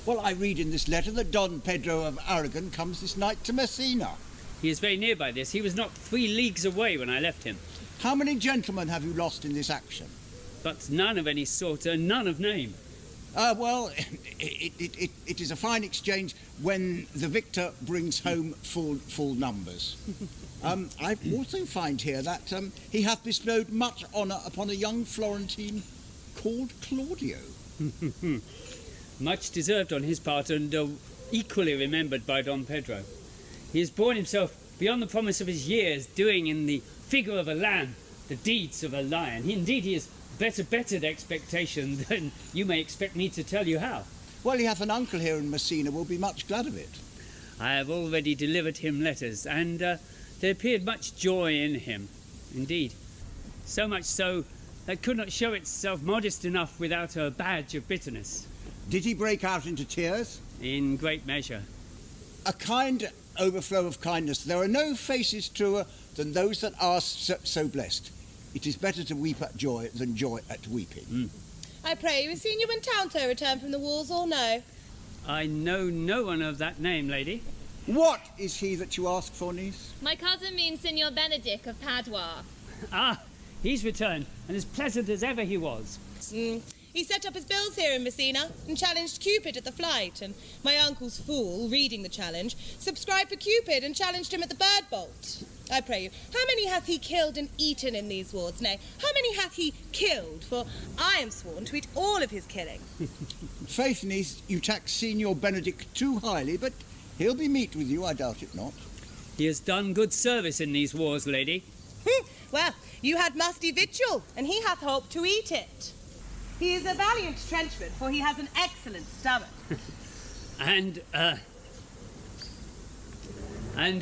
Well, I read in this letter that Don Pedro of Aragon comes this night to Messina. He is very near by this. He was not 3 leagues away when I left him. How many gentlemen have you lost in this action? But none of any sort, and none of name. Well, it is a fine exchange when the victor brings home full numbers. I also find here that he hath bestowed much honour upon a young Florentine called Claudio. Much deserved on his part, and equally remembered by Don Pedro. He has borne himself beyond the promise of his years, doing in the figure of a lamb the deeds of a lion. Indeed, he has bettered expectation than you may expect me to tell you how. Well, he hath an uncle here in Messina, will be much glad of it. I have already delivered him letters, and there appeared much joy in him, indeed. So much so that could not show itself modest enough without a badge of bitterness. Did he break out into tears? In great measure. A kind overflow of kindness. There are no faces truer than those that are so blessed. It is better to weep at joy than joy at weeping. I pray you, has seen you when Tanto returned from the wars, or no? I know no one of that name, lady. What is he that you ask for, niece? My cousin means Signor Benedick of Padua. Ah, he's returned, and as pleasant as ever he was. He set up his bills here in Messina and challenged Cupid at the flight, and my uncle's fool, reading the challenge, subscribed for Cupid and challenged him at the bird bolt. I pray you, how many hath he killed and eaten in these wards? Nay, how many hath he killed? For I am sworn to eat all of his killing. Faith, niece, you tax Signor Benedick too highly, but he'll be meet with you, I doubt it not. He has done good service in these wars, lady. Well, you had musty victual, and he hath hope to eat it. He is a valiant trenchman, for he has an excellent stomach. And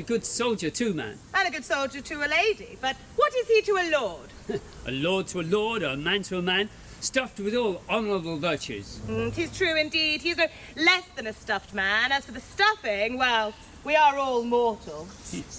good soldier too, man. And a good soldier to a lady, but what is he to a lord? A lord to a lord, a man to a man, stuffed with all honourable virtues. 'Tis true indeed. He is no less than a stuffed man. As for the stuffing, well, we are all mortal.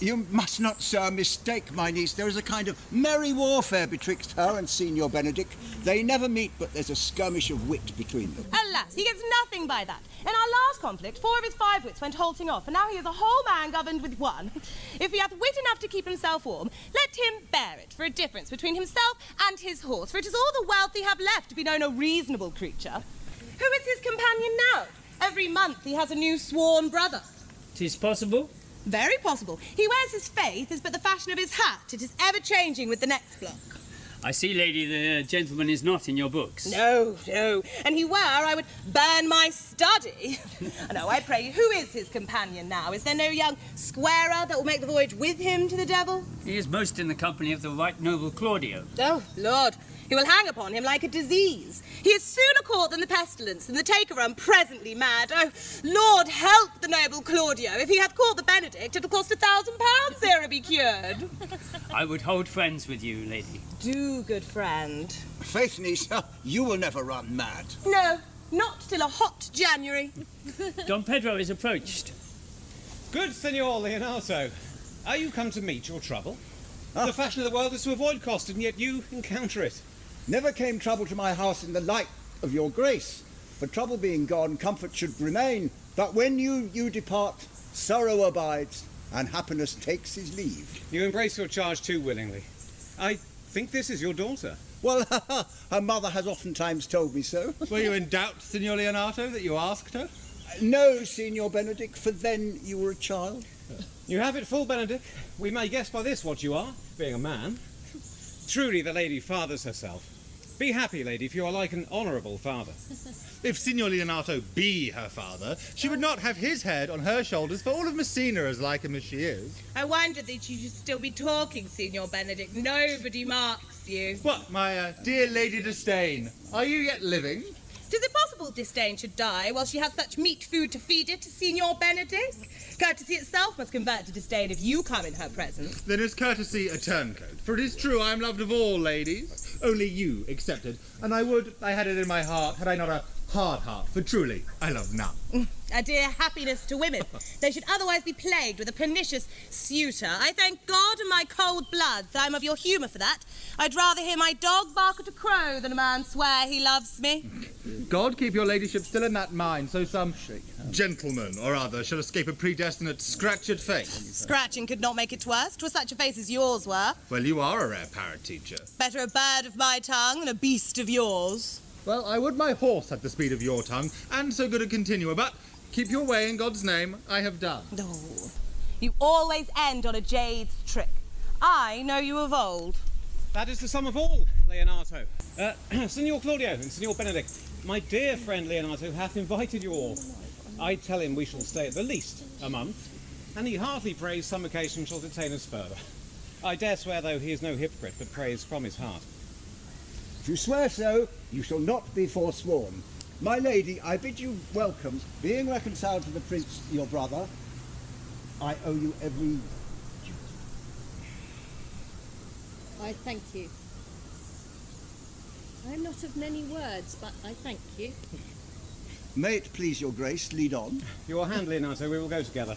You must not, sir, mistake my niece. There is a kind of merry warfare betwixt her and Signor Benedick. They never meet, but there's a skirmish of wit between them. Alas, he gets nothing by that. In our last conflict, 4 of his 5 wits went halting off, and now he is a whole man governed with 1. If he hath wit enough to keep himself warm, let him bear it for a difference between himself and his horse, for it is all the wealth he have left to be known a reasonable creature. Who is his companion now? Every month he has a new sworn brother. 'Tis possible. Very possible. He wears his faith as but the fashion of his hat. It is ever changing with the next block. I see, lady, the gentleman is not in your books. No. And he were, I would burn my study. No, I pray you, who is his companion now? Is there no young squarer that will make the voyage with him to the devil? He is most in the company of the right noble Claudio. Oh, Lord, he will hang upon him like a disease. He is sooner caught than the pestilence, and the taker run presently mad. Oh, Lord, help the noble Claudio. If he hath caught the Benedict, it'll cost £1,000 ere it be cured. I would hold friends with you, lady. Do, good friend. Faith, niece, you will never run mad. No, not till a hot January. Don Pedro is approached. Good Signor Leonato. Are you come to meet your trouble? The fashion of the world is to avoid cost, and yet you encounter it. Never came trouble to my house in the light of your grace. For trouble being gone, comfort should remain. But when you depart, sorrow abides, and happiness takes his leave. You embrace your charge too willingly. I think this is your daughter. Well, her mother has oftentimes told me so. Were you in doubt, Signor Leonato, that you asked her? No, Signor Benedick, for then you were a child. You have it full, Benedick. We may guess by this what you are, being a man. Truly the lady fathers herself. Be happy, lady, for you are like an honourable father. If Signor Leonato be her father, she would not have his head on her shoulders, for all of Messina as like him as she is. I wondered that you should still be talking, Signor Benedick. Nobody marks you. What, my dear Lady Disdain, are you yet living? 'Tis it possible Disdain should die while she has such meat food to feed it, Signor Benedick? Courtesy itself must convert to disdain if you come in her presence. Then is courtesy a turncoat? For it is true I am loved of all ladies, only you excepted, and I would I had it in my heart had I not a hard heart, for truly I love none. A dear happiness to women. They should otherwise be plagued with a pernicious suitor. I thank God and my cold blood that I'm of your humour for that. I'd rather hear my dog bark at a crow than a man swear he loves me. God keep your ladyship still in that mind, so some gentleman or other shall escape a predestinate scratched face. Scratching could not make it worse. 'Twas such a face as yours were. Well, you are a rare parrot teacher. Better a bird of my tongue than a beast of yours. Well, I would my horse had the speed of your tongue, and so good a continuer, but keep your way in God's name, I have done. Oh, you always end on a jade's trick. I know you of old. That is the sum of all, Leonato. Signor Claudio and Signor Benedick, my dear friend Leonato hath invited you all. I tell him we shall stay at the least a month, and he heartily prays some occasion shall detain us further. I dare swear, though, he is no hypocrite, but prays from his heart. If you swear so, you shall not be forsworn. My lady, I bid you welcome. Being reconciled to the prince, your brother, I owe you every... I thank you. I am not of many words, but I thank you. May it please your grace, lead on. Your hand, Leonato, we will go together.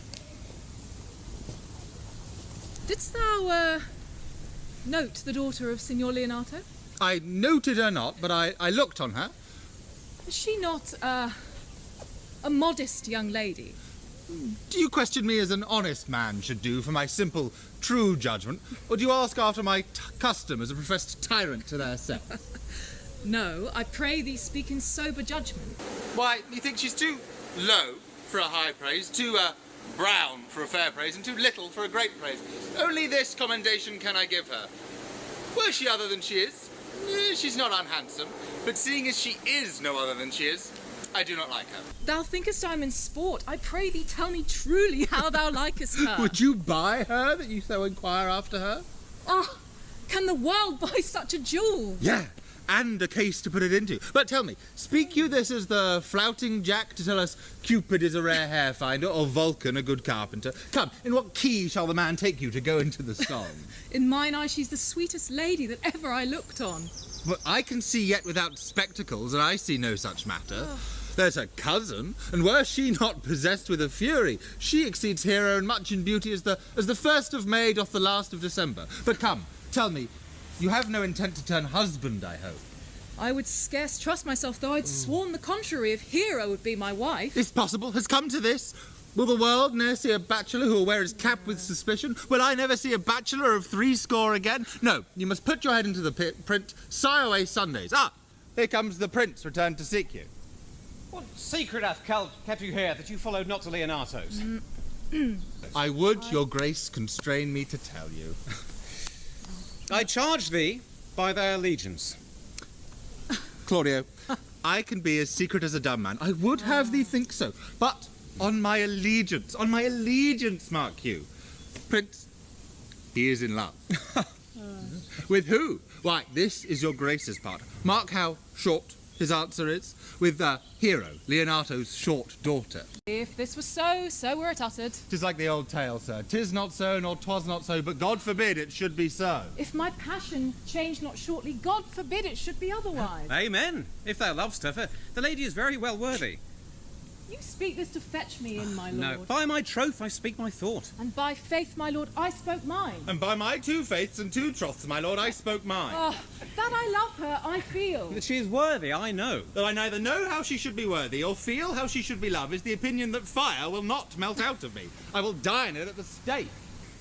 Didst thou, note the daughter of Signor Leonato? I noted her not, but I looked on her. Is she not, a modest young lady? Do you question me as an honest man should do for my simple, true judgment, or do you ask after my custom as a professed tyrant to their sex? No, I pray thee speak in sober judgment. Why, methinks she's too low for a high praise, too brown for a fair praise, and too little for a great praise. Only this commendation can I give her. Were she other than she is, she's not unhandsome, but seeing as she is no other than she is, I do not like her. Thou thinkest I am in sport. I pray thee tell me truly how thou likest her. Would you buy her, that you so inquire after her? Ah, can the world buy such a jewel? Yeah, and a case to put it into. But tell me, speak you this as the flouting jack to tell us Cupid is a rare hair finder, or Vulcan a good carpenter? Come, in what key shall the man take you to go into the song? In mine eye she's the sweetest lady that ever I looked on. But I can see yet without spectacles, and I see no such matter. There's her cousin, and were she not possessed with a fury, she exceeds hero and much in beauty as the 1st of May doth the last of December. But come, tell me, you have no intent to turn husband, I hope? I would scarce trust myself, though I'd sworn the contrary if Hero would be my wife. It's possible, has come to this. Will the world ne'er see a bachelor who will wear his cap with suspicion? Will I never see a bachelor of 80 again? No, you must put your head into the print, sigh away Sundays. Ah, here comes the prince returned to seek you. What secret hath kept you here that you followed not to Leonato's? I would your grace constrain me to tell you. I charge thee by their allegiance. Claudio, I can be as secret as a dumb man. I would have thee think so, but on my allegiance, mark you. Prince, he is in love. With who? Why, this is your grace's part. Mark how short his answer is. With Hero, Leonato's short daughter. If this was so, so were it uttered. 'Tis like the old tale, sir. 'Tis not so, nor 'twas not so, but God forbid it should be so. If my passion change not shortly, God forbid it should be otherwise. Amen. If thou lovest her, for the lady is very well worthy. You speak this to fetch me in, my lord. No, by my troth I speak my thought. And by faith, my lord, I spoke mine. And by my 2 faiths and 2 troths, my lord, I spoke mine. Oh, that I love her, I feel. That she is worthy, I know. That I neither know how she should be worthy or feel how she should be loved is the opinion that fire will not melt out of me. I will die in it at the stake.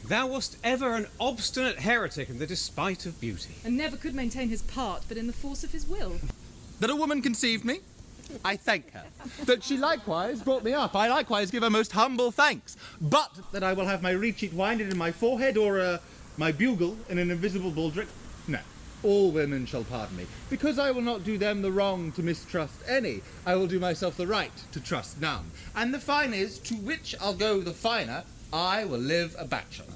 Thou wast ever an obstinate heretic in the despite of beauty. And never could maintain his part, but in the force of his will. That a woman conceived me, I thank her. That she likewise brought me up, I likewise give her most humble thanks. But that I will have my reed-sheet winded in my forehead or my bugle in an invisible baldric, no. All women shall pardon me, because I will not do them the wrong to mistrust any. I will do myself the right to trust none. And the fine is, to which I'll go the finer, I will live a bachelor.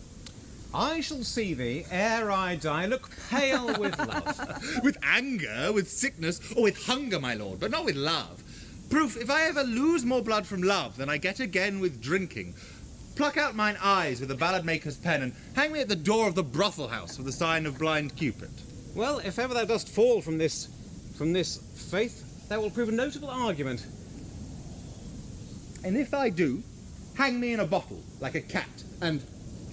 I shall see thee, ere I die, look pale with love. With anger, with sickness, or with hunger, my lord, but not with love. Proof, if I ever lose more blood from love than I get again with drinking, pluck out mine eyes with a ballad-maker's pen, and hang me at the door of the brothel house with the sign of blind Cupid. Well, if ever thou dost fall from this faith, that will prove a notable argument. And if I do, hang me in a bottle, like a cat, and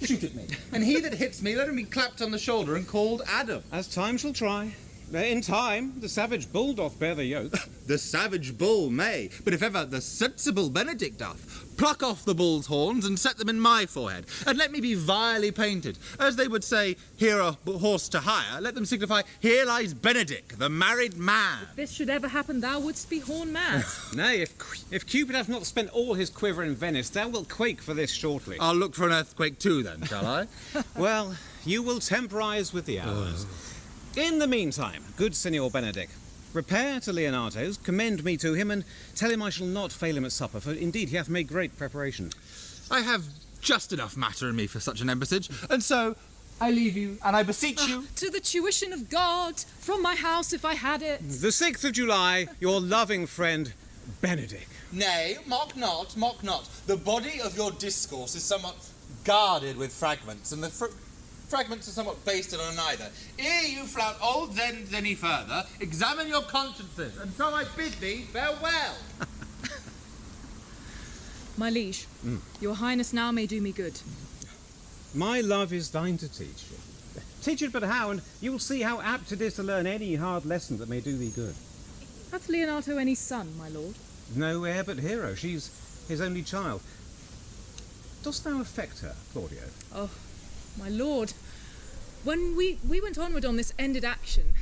shoot at me. And he that hits me, let him be clapped on the shoulder and called Adam. As time shall try. In time, the savage bull doth bear the yoke. The savage bull may, but if ever the sensible Benedick doth, pluck off the bull's horns and set them in my forehead, and let me be vilely painted. As they would say, here a horse to hire, let them signify, here lies Benedick, the married man. If this should ever happen, thou wouldst be horn mad. Nay, if Cupid hath not spent all his quiver in Venice, thou wilt quake for this shortly. I'll look for an earthquake too, then, shall I? Well, you will temporize with the hours. In the meantime, good Signor Benedick, repair to Leonato's, commend me to him, and tell him I shall not fail him at supper, for indeed he hath made great preparation. I have just enough matter in me for such an embassage, and so I leave you, and I beseech you... To the tuition of God, from my house if I had it. The 6th of July, your loving friend, Benedick. Nay, mock not, mock not. The body of your discourse is somewhat guarded with fragments, and the fragments are somewhat basted on either. Ere you flout old Zens any further, examine your consciences, and so I bid thee farewell. My liege, your highness now may do me good. My love is thine to teach. Teach it but how, and you will see how apt it is to learn any hard lesson that may do thee good. Hath Leonato any son, my lord? No heir but Hero. She's his only child. Dost thou affect her, Claudio? Oh, my lord, when we went onward on this ended action,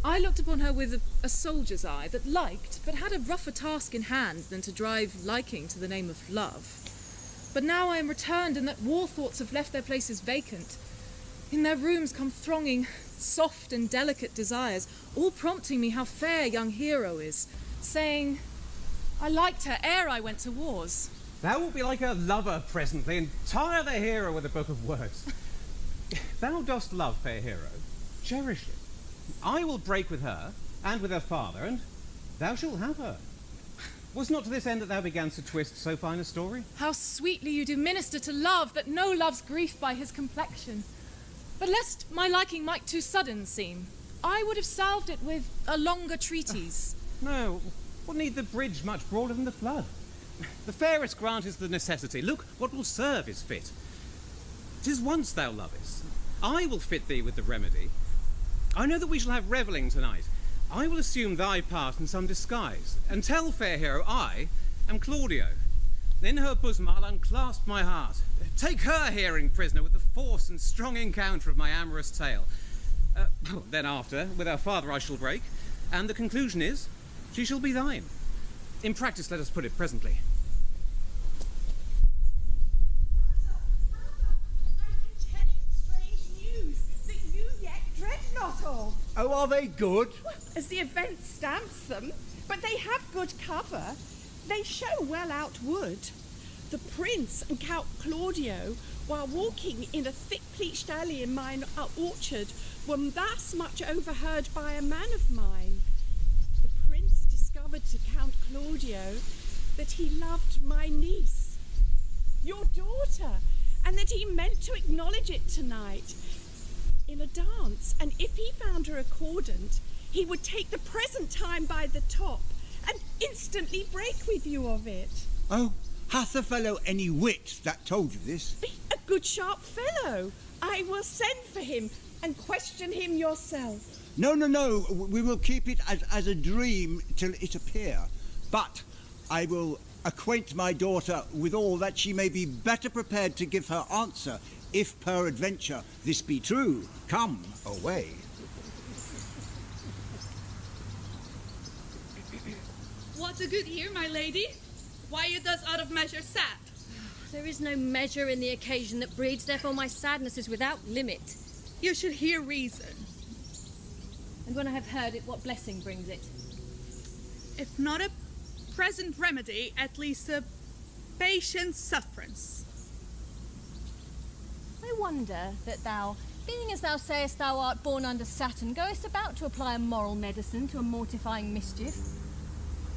I looked upon her with a soldier's eye that liked, but had a rougher task in hand than to drive liking to the name of love. But now I am returned, and that war thoughts have left their places vacant. In their rooms come thronging soft and delicate desires, all prompting me how fair young Hero is, saying, I liked her ere I went to wars. Thou wilt be like a lover presently, and tire the hero with a book of words. Thou dost love fair Hero, cherish it. I will break with her, and with her father, and thou shalt have her. Was not to this end that thou beganst to twist so fine a story? How sweetly you do minister to love, that no loves grief by his complexion. But lest my liking might too sudden seem, I would have salved it with a longer treatise. No, what need the bridge much broader than the flood? The fairest grant is the necessity. Look, what will serve is fit. 'Tis once thou lovest. I will fit thee with the remedy. I know that we shall have revelling tonight. I will assume thy part in some disguise, and tell fair Hero I am Claudio. In her bosom I'll unclasp my heart. Take her hearing prisoner with the force and strong encounter of my amorous tale. Then after, with our father I shall break, and the conclusion is, she shall be thine. In practice, let us put it presently. I'm telling strange news that you yet dread not of. Oh, are they good? Well, as the event stamps them, but they have good cover. They show well outward. The prince and Count Claudio, while walking in a thick-pleached alley in mine orchard, were thus much overheard by a man of mine. The prince discovered to Count Claudio that he loved my niece, your daughter, and that he meant to acknowledge it tonight in a dance, and if he found her accordant, he would take the present time by the top and instantly break with you of it. Oh, hath the fellow any wit that told you this? A good sharp fellow. I will send for him and question him yourself. No, we will keep it as a dream till it appear. But I will acquaint my daughter with all, that she may be better prepared to give her answer, if peradventure this be true. Come, away. What's a good year, my lady? Why you thus out of measure sad? There is no measure in the occasion that breeds, therefore my sadness is without limit. You should hear reason. And when I have heard it, what blessing brings it? If not a present remedy, at least a patient sufferance. I wonder that thou, being as thou sayest thou art born under Saturn, goest about to apply a moral medicine to a mortifying mischief.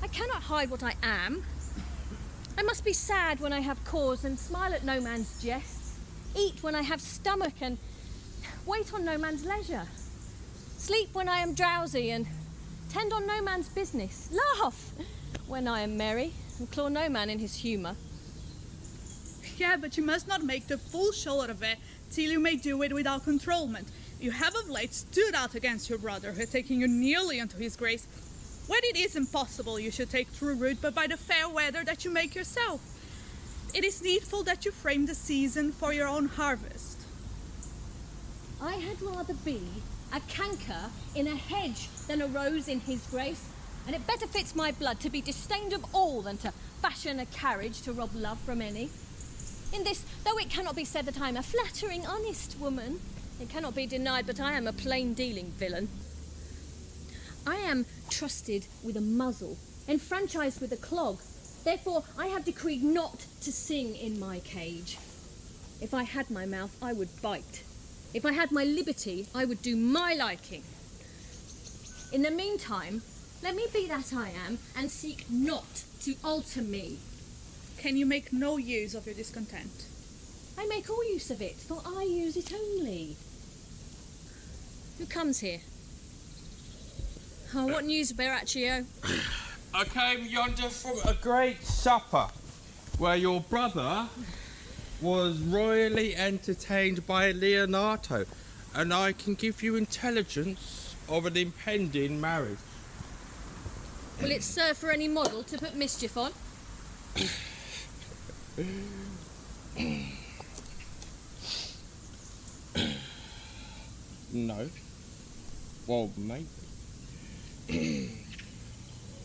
I cannot hide what I am. I must be sad when I have cause and smile at no man's jests, eat when I have stomach and wait on no man's leisure, sleep when I am drowsy and tend on no man's business, laugh when I am merry and claw no man in his humour. Yeah, but you must not make the full show out of it till you may do it without controlment. You have of late stood out against your brother, taking you nearly into his grace, when it is impossible you should take true root but by the fair weather that you make yourself. It is needful that you frame the season for your own harvest. I had rather be a canker in a hedge than a rose in his grace, and it better fits my blood to be disdained of all than to fashion a carriage to rob love from any. In this, though it cannot be said that I am a flattering, honest woman, it cannot be denied but I am a plain-dealing villain. I am trusted with a muzzle, enfranchised with a clog. Therefore, I have decreed not to sing in my cage. If I had my mouth, I would bite. If I had my liberty, I would do my liking. In the meantime, let me be that I am, and seek not to alter me. Can you make no use of your discontent? I make all use of it, for I use it only. Who comes here? Oh, what news, Borachio? I came yonder from a great supper, where your brother was royally entertained by Leonato, and I can give you intelligence of an impending marriage. Will it serve for any model to put mischief on? No. Well, maybe.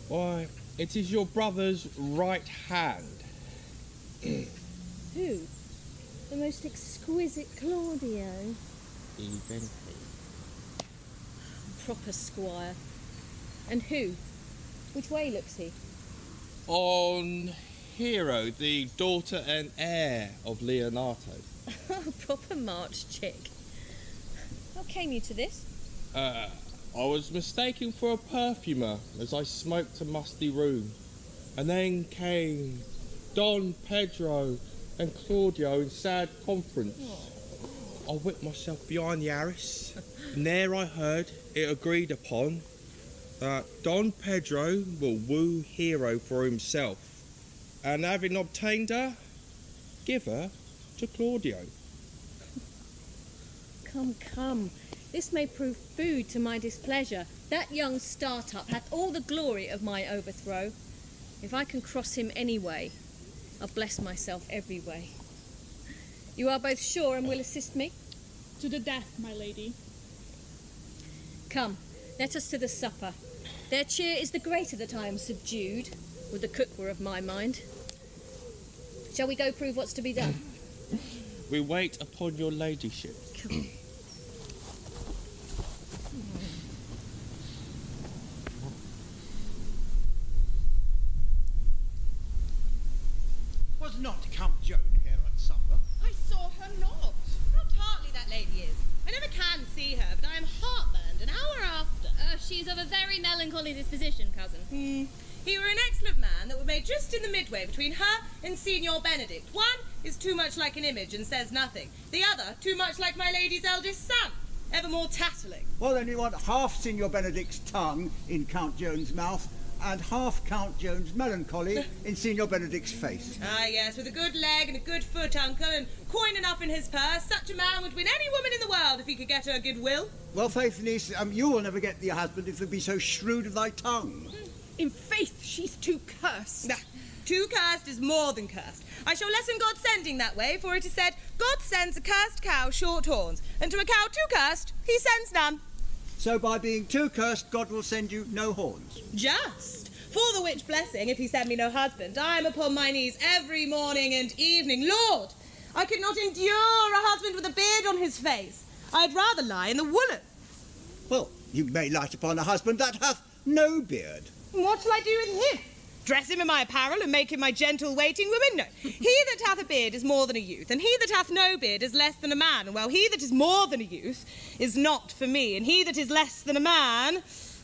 Why, it is your brother's right hand. Who? The most exquisite Claudio? Even he. Proper squire. And who? Which way looks he? On Hero, the daughter and heir of Leonato. Proper March chick. How came you to this? I was mistaken for a perfumer as I smoked a musty room. And then came Don Pedro and Claudio in sad conference. I whipped myself behind the arras, and there I heard it agreed upon that Don Pedro will woo Hero for himself, and having obtained her, give her to Claudio. Come, come. This may prove food to my displeasure. That young start-up hath all the glory of my overthrow. If I can cross him any way, I'll bless myself every way. You are both sure and will assist me? To the death, my lady. Come, let us to the supper. Their cheer is the greater that I am subdued. Would the cook were of my mind. Shall we go prove what's to be done? We wait upon your ladyship. Come. Was not Count Joan here at supper? I saw her not. How tartly that lady is. I never can see her, but I am heartburned an hour after. She's of a very melancholy disposition, cousin. He were an excellent man that were made just in the midway between her and Signor Benedick. One is too much like an image and says nothing. The other too much like my lady's eldest son, ever more tattling. Well, then you want half Signor Benedick's tongue in Count Joan's mouth and half Count Joan's melancholy in Signor Benedick's face. Ah, yes, with a good leg and a good foot, uncle, and coin enough in his purse, such a man would win any woman in the world if he could get her goodwill. Well, faith, niece, you will never get thee a husband if thou be so shrewd of thy tongue. In faith, she's too cursed. Nah, too cursed is more than cursed. I shall lessen God's sending that way, for it is said, God sends a cursed cow short horns, and to a cow too cursed, he sends none. So by being too cursed, God will send you no horns. Just. For the which blessing, if he send me no husband, I am upon my knees every morning and evening. Lord, I could not endure a husband with a beard on his face. I'd rather lie in the woolen. Well, you may light upon a husband that hath no beard. And what shall I do with him? Dress him in my apparel and make him my gentle waiting woman? No. He that hath a beard is more than a youth, and he that hath no beard is less than a man. And while he that is more than a youth is not for me, and he that is less than a man,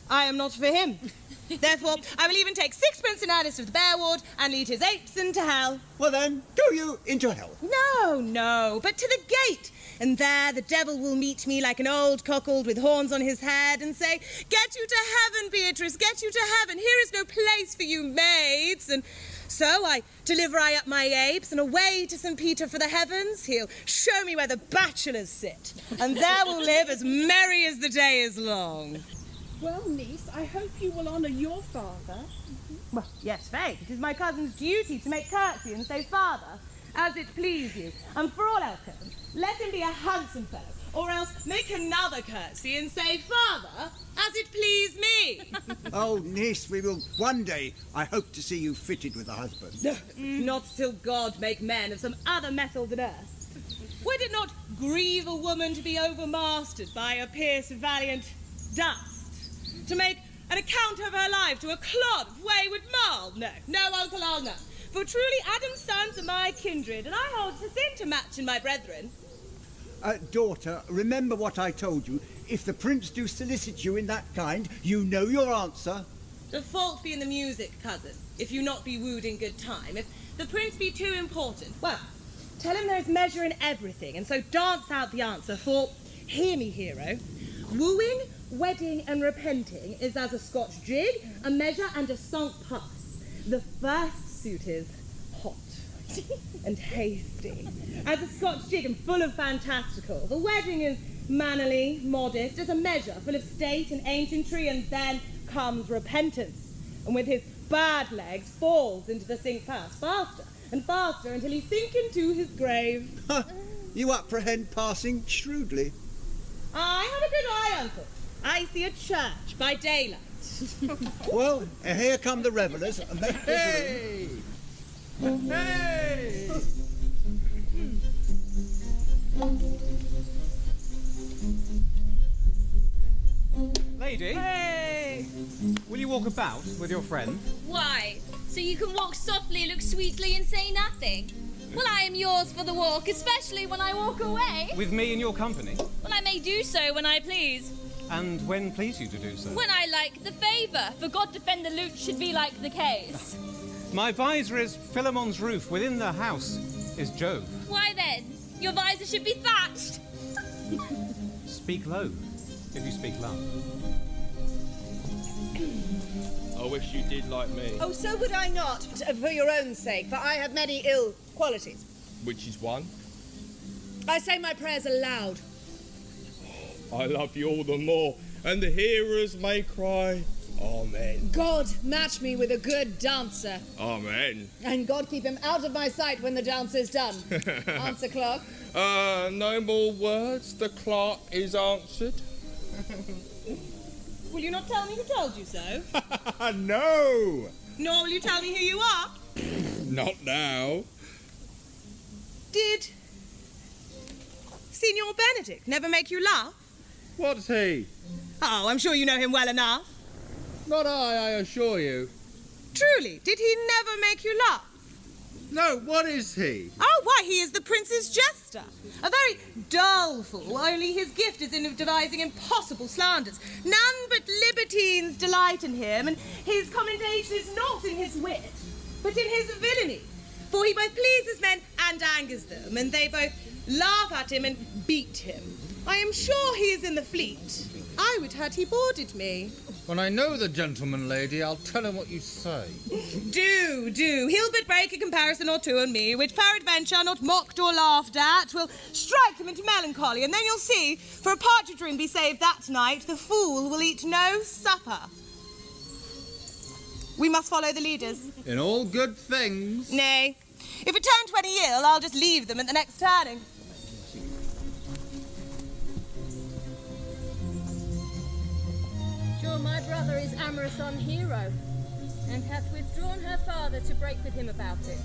I am not for him. Therefore, I will even take sixpence in Addis of the bear ward and lead his apes into hell. Well then, go you into hell. No, but to the gate. And there the devil will meet me like an old cuckold with horns on his head and say, "Get you to heaven, Beatrice, get you to heaven. Here is no place for you maids." And so I deliver I up my apes and away to St. Peter for the heavens. He'll show me where the bachelors sit. And there we'll live as merry as the day is long. Well, niece, I hope you will honour your father. Well, yes, faith. It is my cousin's duty to make curtsy and say, "Father, as it please you." And for all else, cousin, let him be a handsome fellow, or else make another curtsy and say, "Father, as it please me." Oh, niece, we will one day, I hope to see you fitted with a husband. Not till God make men of some other metal than earth. Would it not grieve a woman to be overmastered by a pierced valiant dust? To make an account of her life to a clod of wayward marl? No, uncle, I'll not. For truly Adam's sons are my kindred, and I hold to sin to match in my brethren. Daughter, remember what I told you. If the prince do solicit you in that kind, you know your answer. The fault be in the music, cousin, if you not be wooed in good time. If the prince be too important, well, tell him there's measure in everything, and so dance out the answer, for, hear me, hero, wooing, wedding and repenting is as a Scotch jig, a measure and a sunk pass. The first suit is hot and hasty, as a Scotch jig and full of fantastical. The wedding is mannerly, modest, as a measure, full of state and ancientry, and then comes repentance, and with his bad legs falls into the sink pass faster and faster until he sink into his grave. You apprehend passing shrewdly. I have a good eye, uncle. I see a church by daylight. Well, here come the revellers. Hey! Hey! Lady, Hey! will you walk about with your friend? Why? So you can walk softly, look sweetly, and say nothing? Well, I am yours for the walk, especially when I walk away. With me in your company? Well, I may do so when I please. And when please you to do so? When I like the favour, for God defend the lute should be like the case. My visor is Philemon's roof. Within the house is Jove. Why then? Your visor should be thatched. Speak low, if you speak love. I wish you did like me. Oh, so would I not, for your own sake, for I have many ill qualities. Which is one. I say my prayers aloud. I love you all the more, and the hearers may cry, Amen. God match me with a good dancer. Amen. And God keep him out of my sight when the dance is done. Answer, clerk. No more words. The clerk is answered. Will you not tell me who told you so? No! Nor will you tell me who you are? Not now. Did Signor Benedick never make you laugh? What's he? Oh, I'm sure you know him well enough. Not I assure you. Truly, did he never make you laugh? No, what is he? Oh, why, he is the prince's jester. A very dull fool, only his gift is in devising impossible slanders. None but libertines delight in him, and his commendation is not in his wit, but in his villainy. For he both pleases men and angers them, and they both laugh at him and beat him. I am sure he is in the fleet. I would had he boarded me. When I know the gentleman, lady, I'll tell him what you say. Do. He'll but break a comparison or two on me, which peradventure, not mocked or laughed at, will strike him into melancholy, and then you'll see, for a partridge ring be saved that night, the fool will eat no supper. We must follow the leaders. In all good things. Nay, if it turn 20 ill, I'll just leave them at the next turning. Sure, my brother is amorous on Hero, and hath withdrawn her father to break with him about it.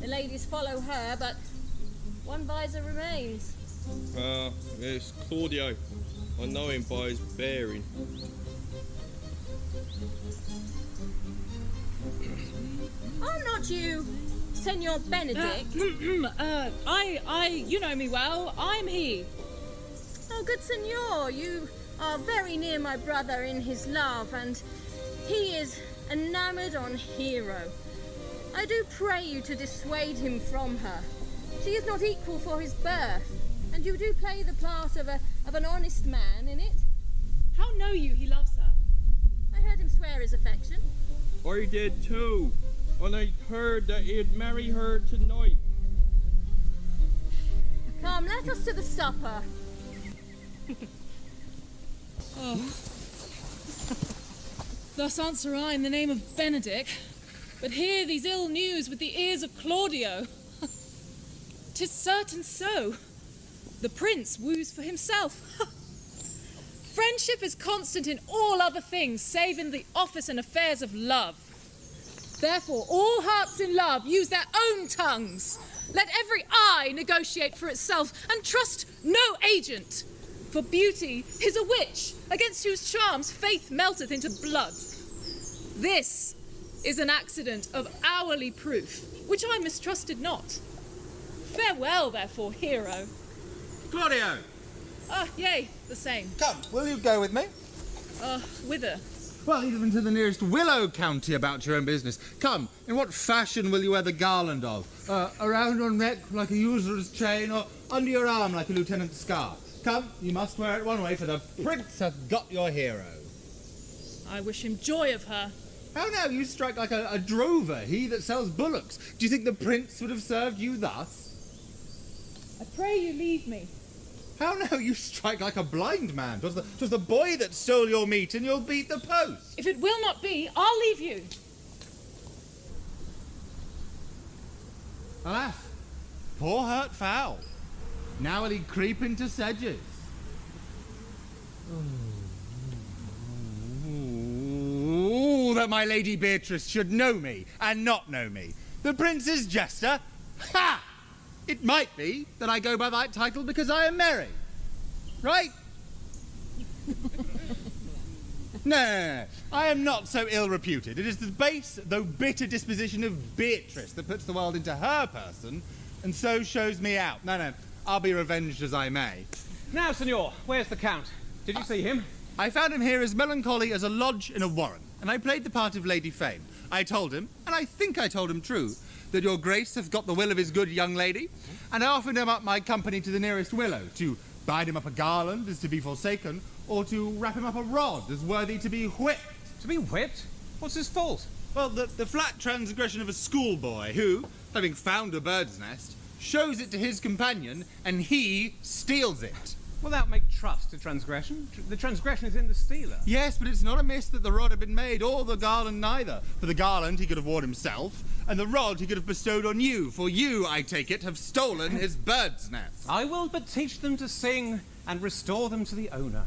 The ladies follow her, but one visor remains. It's Claudio. I know him by his bearing. Are not you Senor Benedick? You know me well. I'm he. Oh, good senor, you are very near my brother in his love, and he is enamoured on Hero. I do pray you to dissuade him from her. She is not equal for his birth, and you do play the part of an honest man in it. How know you he loves her? I heard him swear his affection. I did too, and I heard that he'd marry her tonight. Come, let us to the supper. Thus answer I in the name of Benedick, but hear these ill news with the ears of Claudio. 'Tis certain so. The prince woos for himself. Friendship is constant in all other things, save in the office and affairs of love. Therefore, all hearts in love use their own tongues. Let every eye negotiate for itself, and trust no agent. For beauty is a witch, against whose charms faith melteth into blood. This is an accident of hourly proof, which I mistrusted not. Farewell, therefore, Hero. Claudio! Yea, the same. Come, will you go with me? Whither? Well, even to the nearest willow county about your own business. Come, in what fashion will you wear the garland of? Around your neck like a usurer's chain, or under your arm like a lieutenant's scarf? Come, you must wear it one way, for the prince hath got your hero. I wish him joy of her. How now, you strike like a drover, he that sells bullocks. Do you think the prince would have served you thus? I pray you leave me. How now, you strike like a blind man. 'Twas the boy that stole your meat, and you'll beat the post. If it will not be, I'll leave you. Alas, poor hurt fowl. Now will he creep into sedges. Ooh, that my lady Beatrice should know me and not know me. The prince's jester? Ha! It might be that I go by that title because I am merry. Right? No. I am not so ill reputed. It is the base, though bitter disposition of Beatrice that puts the world into her person, and so shows me out. No, I'll be revenged as I may. Now, senor, where's the Count? Did you see him? I found him here as melancholy as a lodge in a warren, and I played the part of Lady Fame. I told him, and I think I told him true, that your grace hath got the will of his good young lady, and I offered him up my company to the nearest willow, to bind him up a garland as to be forsaken, or to wrap him up a rod as worthy to be whipped. To be whipped? What's his fault? Well, the flat transgression of a schoolboy who, having found a bird's nest, shows it to his companion, and he steals it. Will that make trust to transgression? The transgression is in the stealer. Yes, but it's not amiss that the rod had been made, or the garland neither. For the garland he could have worn himself, and the rod he could have bestowed on you, for you, I take it, have stolen his bird's nest. I will but teach them to sing and restore them to the owner.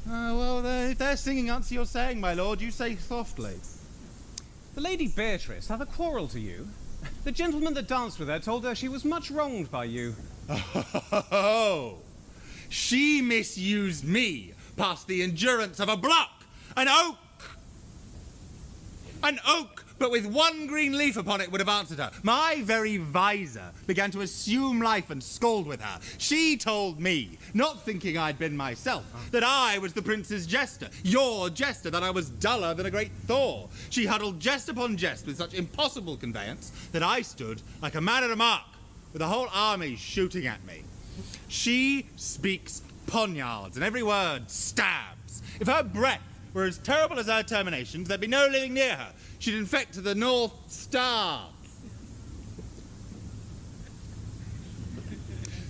Well, if their singing answer your saying, my lord, you say softly. The Lady Beatrice hath a quarrel to you. The gentleman that danced with her told her she was much wronged by you. Oh, she misused me past the endurance of a block, an oak. An oak, but with one green leaf upon it would have answered her. My very visor began to assume life and scold with her. She told me, not thinking I'd been myself, that I was the prince's jester, your jester, that I was duller than a great Thor. She huddled jest upon jest with such impossible conveyance that I stood like a man at a mark, with a whole army shooting at me. She speaks poniards, and every word stabs. If her breath were as terrible as her terminations, there'd be no living near her. She'd infect the North Star.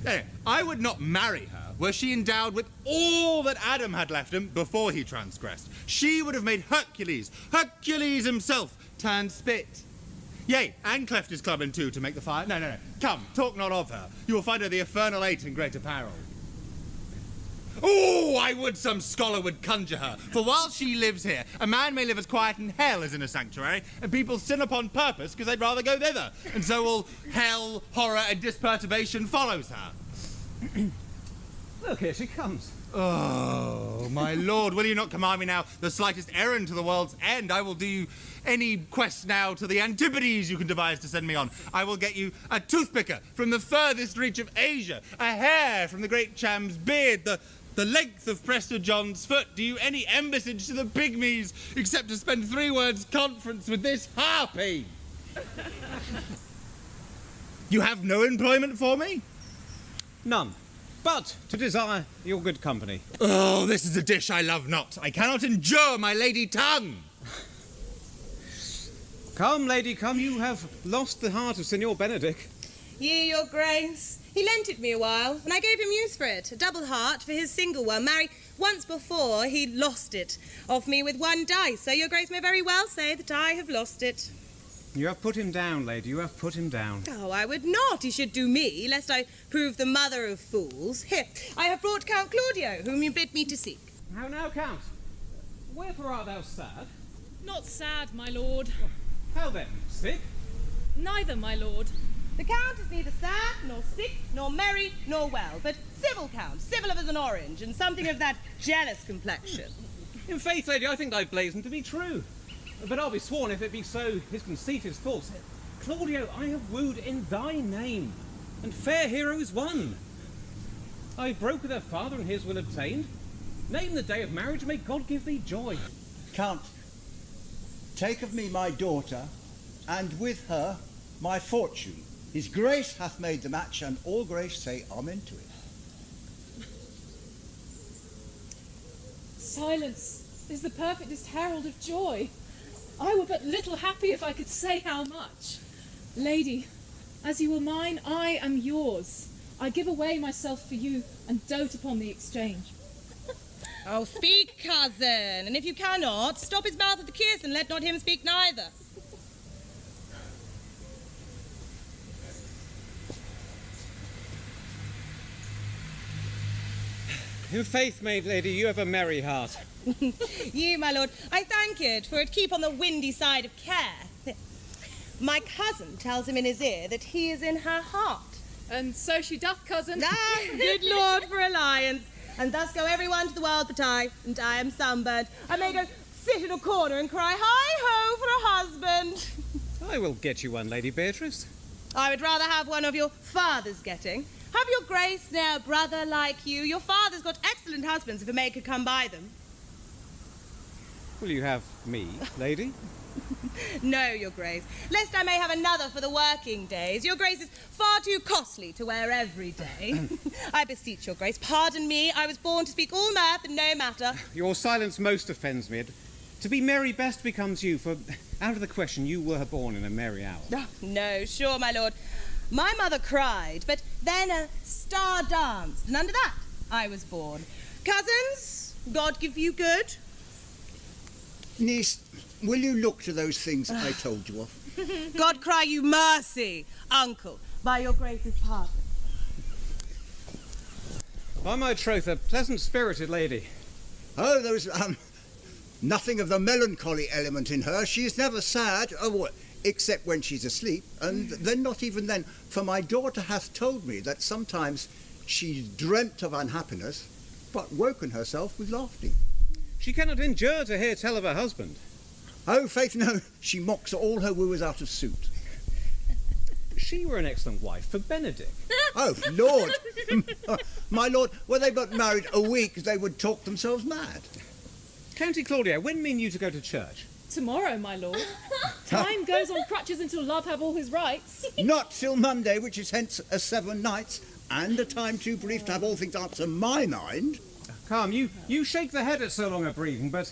Anyway, I would not marry her were she endowed with all that Adam had left him before he transgressed. She would have made Hercules himself, turn spit. Yea, and cleft his club in two to make the fire. No. Come, talk not of her. You will find her the infernal eight in great apparel. Oh, I would some scholar would conjure her. For while she lives here, a man may live as quiet in hell as in a sanctuary, and people sin upon purpose because they'd rather go thither. And so all hell, horror, and disperturbation follows her. Look, here she comes. Oh, my lord, will you not command me now the slightest errand to the world's end? I will do you any quest now to the antipodes you can devise to send me on. I will get you a toothpicker from the furthest reach of Asia, a hair from the great Cham's beard, the the length of Prester John's foot, do you any embassage to the pygmies except to spend 3 words conference with this harpy? You have no employment for me? None. But to desire your good company. Oh, this is a dish I love not. I cannot endure my lady tongue. Come, lady, come. You have lost the heart of Signor Benedick. Ye, your grace. He lent it me a while, and I gave him use for it. A double heart for his single one. Marry, once before he lost it off me with 1 dice, so your grace may very well say that I have lost it. You have put him down, lady. You have put him down. Oh, I would not he should do me, lest I prove the mother of fools. Here, I have brought Count Claudio, whom you bid me to seek. How now, Count? Wherefore art thou sad? Not sad, my lord. How then? Sick? Neither, my lord. The Count is neither sad, nor sick, nor merry, nor well, but civil Count, civil as an orange, and something of that jealous complexion. In faith, lady, I think thy blazon to be true. But I'll be sworn, if it be so, his conceit is false. Claudio, I have wooed in thy name, and fair hero is won. I broke with her father, and his will obtained. Name the day of marriage, may God give thee joy. Count, take of me my daughter, and with her my fortune. His grace hath made the match, and all grace say amen to it. Silence is the perfectest herald of joy. I were but little happy if I could say how much. Lady, as you are mine, I am yours. I give away myself for you, and dote upon the exchange. Oh, speak, cousin, and if you cannot, stop his mouth at the kiss, and let not him speak neither. In faith, maid lady, you have a merry heart. You, my lord, I thank it, for it keep on the windy side of care. My cousin tells him in his ear that he is in her heart. And so she doth, cousin. Ah, good lord, for alliance. And thus go everyone to the wild bataille, and I am sunburned. I may go sit in a corner and cry, hi-ho, for a husband. I will get you one, Lady Beatrice. I would rather have one of your father's getting. Have your grace ne'er a brother like you. Your father's got excellent husbands, if a maid could come by them. Will you have me, lady? No, your grace, lest I may have another for the working days. Your grace is far too costly to wear every day. I beseech your grace, pardon me. I was born to speak all mirth and no matter. Your silence most offends me. To be merry best becomes you, for out of the question you were born in a merry hour. Oh, no, sure, my lord. My mother cried, but then a star danced, and under that I was born. Cousins, God give you good. Niece, will you look to those things that I told you of? God cry you mercy, uncle, by your grace's pardon. By my troth, a pleasant-spirited lady. Oh, there's nothing of the melancholy element in her. She is never sad, except when she's asleep, and then not even then. For my daughter hath told me that sometimes she's dreamt of unhappiness, but woken herself with laughing. She cannot endure to hear tell of her husband. Oh, faith, no. She mocks all her wooers out of suit. She were an excellent wife for Benedick. Oh, Lord! My lord, were they but married a week, they would talk themselves mad. County Claudio, when mean you to go to church? Tomorrow, my lord. Time goes on crutches until love have all his rights. Not till Monday, which is hence a 7 nights, and a time too brief to have all things answer my mind. Come, you shake the head at so long a breathing, but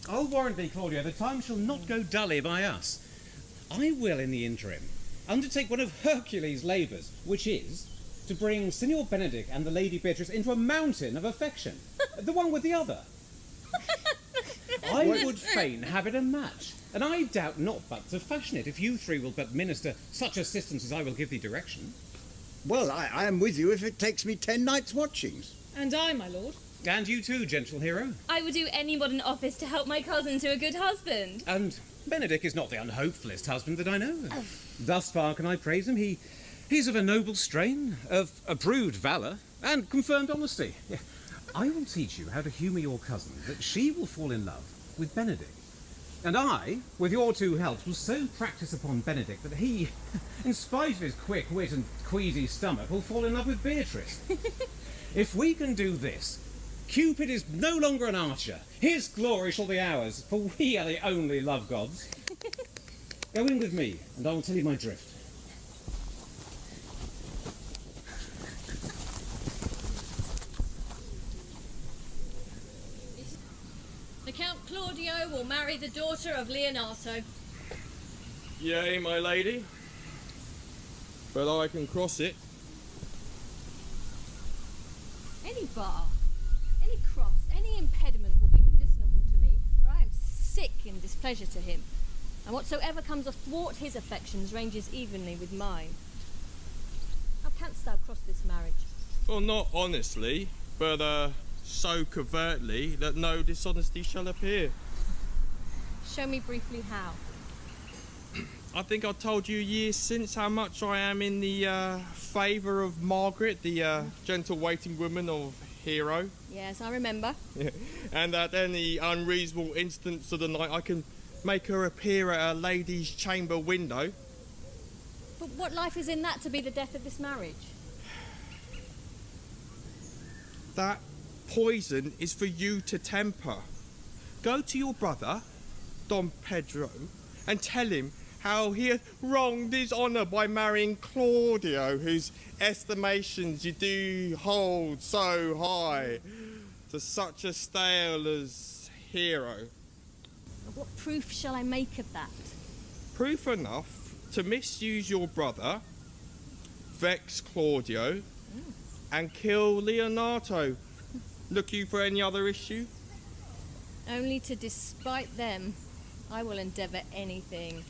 I'll warrant thee, Claudio, the time shall not go dully by us. I will, in the interim, undertake one of Hercules' labours, which is to bring Signor Benedick and the Lady Beatrice into a mountain of affection, the one with the other. I would fain have it a match, and I doubt not but to fashion it, if you three will but minister such assistance as I will give thee direction. Well, I am with you if it takes me 10 nights' watchings. And I, my lord. And you too, gentle hero. I would do any modern office to help my cousin to a good husband. And Benedick is not the unhopefullest husband that I know. Thus far can I praise him. He's of a noble strain, of approved valour, and confirmed honesty. I will teach you how to humour your cousin, that she will fall in love with Benedick. And I, with your two helps, will so practise upon Benedick that he, in spite of his quick wit and queasy stomach, will fall in love with Beatrice. If we can do this, Cupid is no longer an archer. His glory shall be ours, for we are the only love gods. Go in with me, and I will tell you my drift. The Count Claudio will marry the daughter of Leonato. Yea, my lady. But I can cross it. Any bar, any cross, any impediment will be medicinable to me, for I am sick in displeasure to him, and whatsoever comes athwart his affections ranges evenly with mine. How canst thou cross this marriage? Well, not honestly, but so covertly that no dishonesty shall appear. Show me briefly how. I think I told you years since how much I am in the favour of Margaret, the gentle waiting woman of Hero. Yes, I remember. And at any unreasonable instance of the night, I can make her appear at a lady's chamber window. But what life is in that to be the death of this marriage? That poison is for you to temper. Go to your brother, Don Pedro, and tell him how he hath wronged his honour by marrying Claudio, whose estimations you do hold so high, to such a stale as Hero. What proof shall I make of that? Proof enough to misuse your brother, vex Claudio, and kill Leonato. Look you for any other issue? Only to despite them, I will endeavour anything.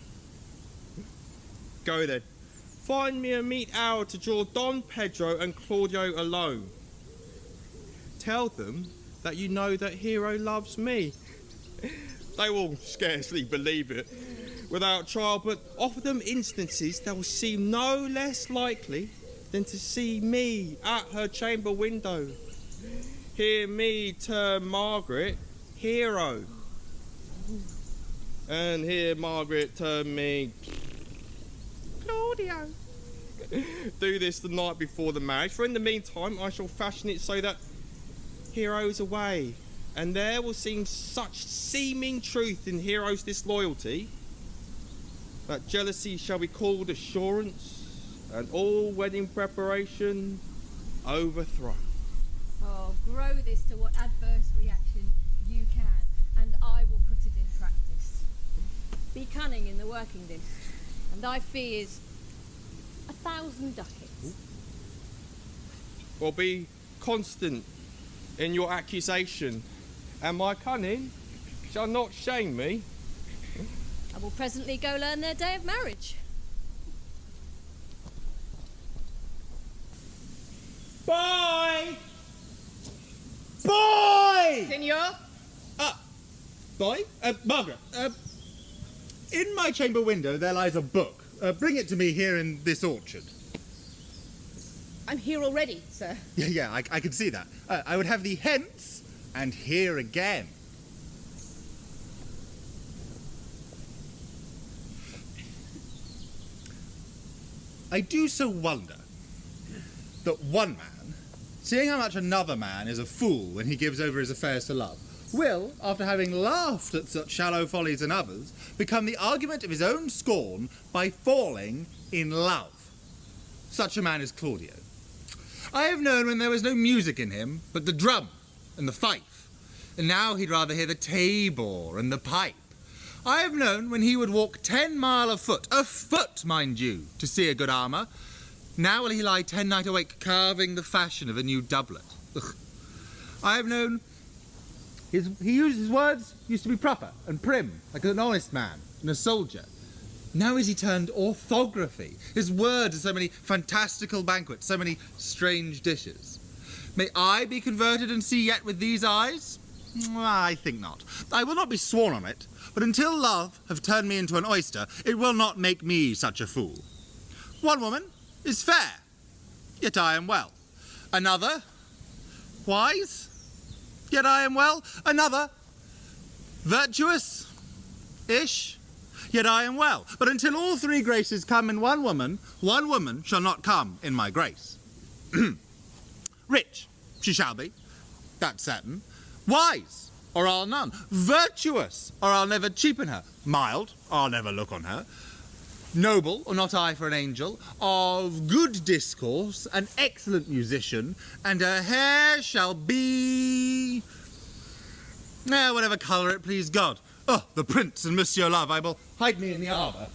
Go then. Find me a meet hour to draw Don Pedro and Claudio alone. Tell them that you know that Hero loves me. They will scarcely believe it without trial, but offer them instances that will seem no less likely than to see me at her chamber window. Hear me term Margaret Hero, and hear Margaret term me Claudio. Do this the night before the marriage, for in the meantime I shall fashion it so that Hero's away, and there will seem such seeming truth in Hero's disloyalty that jealousy shall be called assurance, and all wedding preparation overthrown. Oh, grow this to what adverse reaction you can, and I will put it in practice. Be cunning in the working this, and thy fee is 1,000 ducats. Well, be constant in your accusation, and my cunning shall not shame me. I will presently go learn their day of marriage. Boy! Boy! Signor? Boy? Margaret, in my chamber window there lies a book. Bring it to me here in this orchard. I'm here already, sir. Yeah, I can see that. I would have thee hence and here again. I do so wonder that one man, seeing how much another man is a fool when he gives over his affairs to love, will, after having laughed at such shallow follies in others, become the argument of his own scorn by falling in love. Such a man is Claudio. I have known when there was no music in him but the drum and the fife, and now he'd rather hear the tabor and the pipe. I have known when he would walk 10 mile a foot, mind you, to see a good armour. Now will he lie 10 night awake carving the fashion of a new doublet. Ugh. I have known his words used to be proper and prim, like an honest man and a soldier. Now is he turned orthography. His words are so many fantastical banquets, so many strange dishes. May I be converted and see yet with these eyes? I think not. I will not be sworn on it, but until love have turned me into an oyster, it will not make me such a fool. One woman is fair, yet I am well. Another, wise, yet I am well. Another, virtuous-ish, yet I am well. But until all three graces come in one woman shall not come in my grace. Rich she shall be, that's certain. Wise, or I'll none. Virtuous, or I'll never cheapen her. Mild, I'll never look on her. Noble, or not I for an angel. Of good discourse, an excellent musician, and her hair shall be... whatever colour it please God. Oh, the Prince and Monsieur Love, I will hide me in the arbour.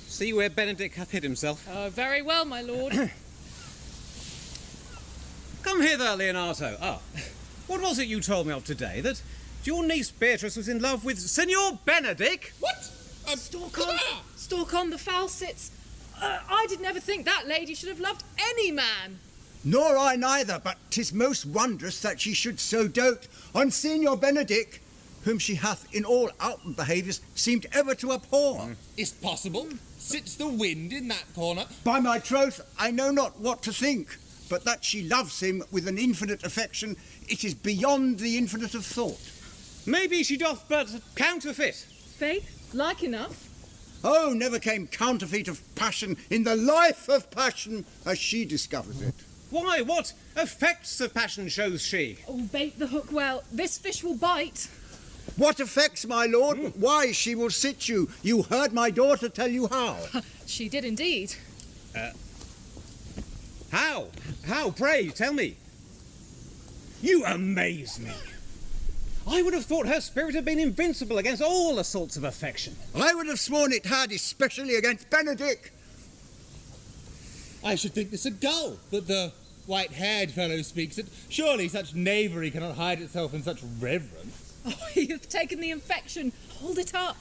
See where Benedick hath hid himself. Very well, my lord. Come hither, Leonato. What was it you told me of today? That your niece Beatrice was in love with Signor Benedick? What? Stalk on, the foul sits. I did never think that lady should have loved any man. Nor I neither, but 'tis most wondrous that she should so dote on Signor Benedick, whom she hath in all outward behaviours seemed ever to abhor. Is't possible? Sits the wind in that corner? By my troth, I know not what to think, but that she loves him with an infinite affection, it is beyond the infinite of thought. Maybe she doth but counterfeit. Faith, like enough. Oh, never came counterfeit of passion in the life of passion as she discovers it. Why, what effects of passion shows she? Oh, bait the hook well. This fish will bite. What effects, my lord? Why, she will sit you. You heard my daughter tell you how. She did indeed. How? How, pray, tell me. You amaze me. I would have thought her spirit had been invincible against all assaults of affection. I would have sworn it had, especially against Benedick. I should think this a gull, that the white-haired fellow speaks it. Surely such knavery cannot hide itself in such reverence. Oh, you've taken the infection. Hold it up.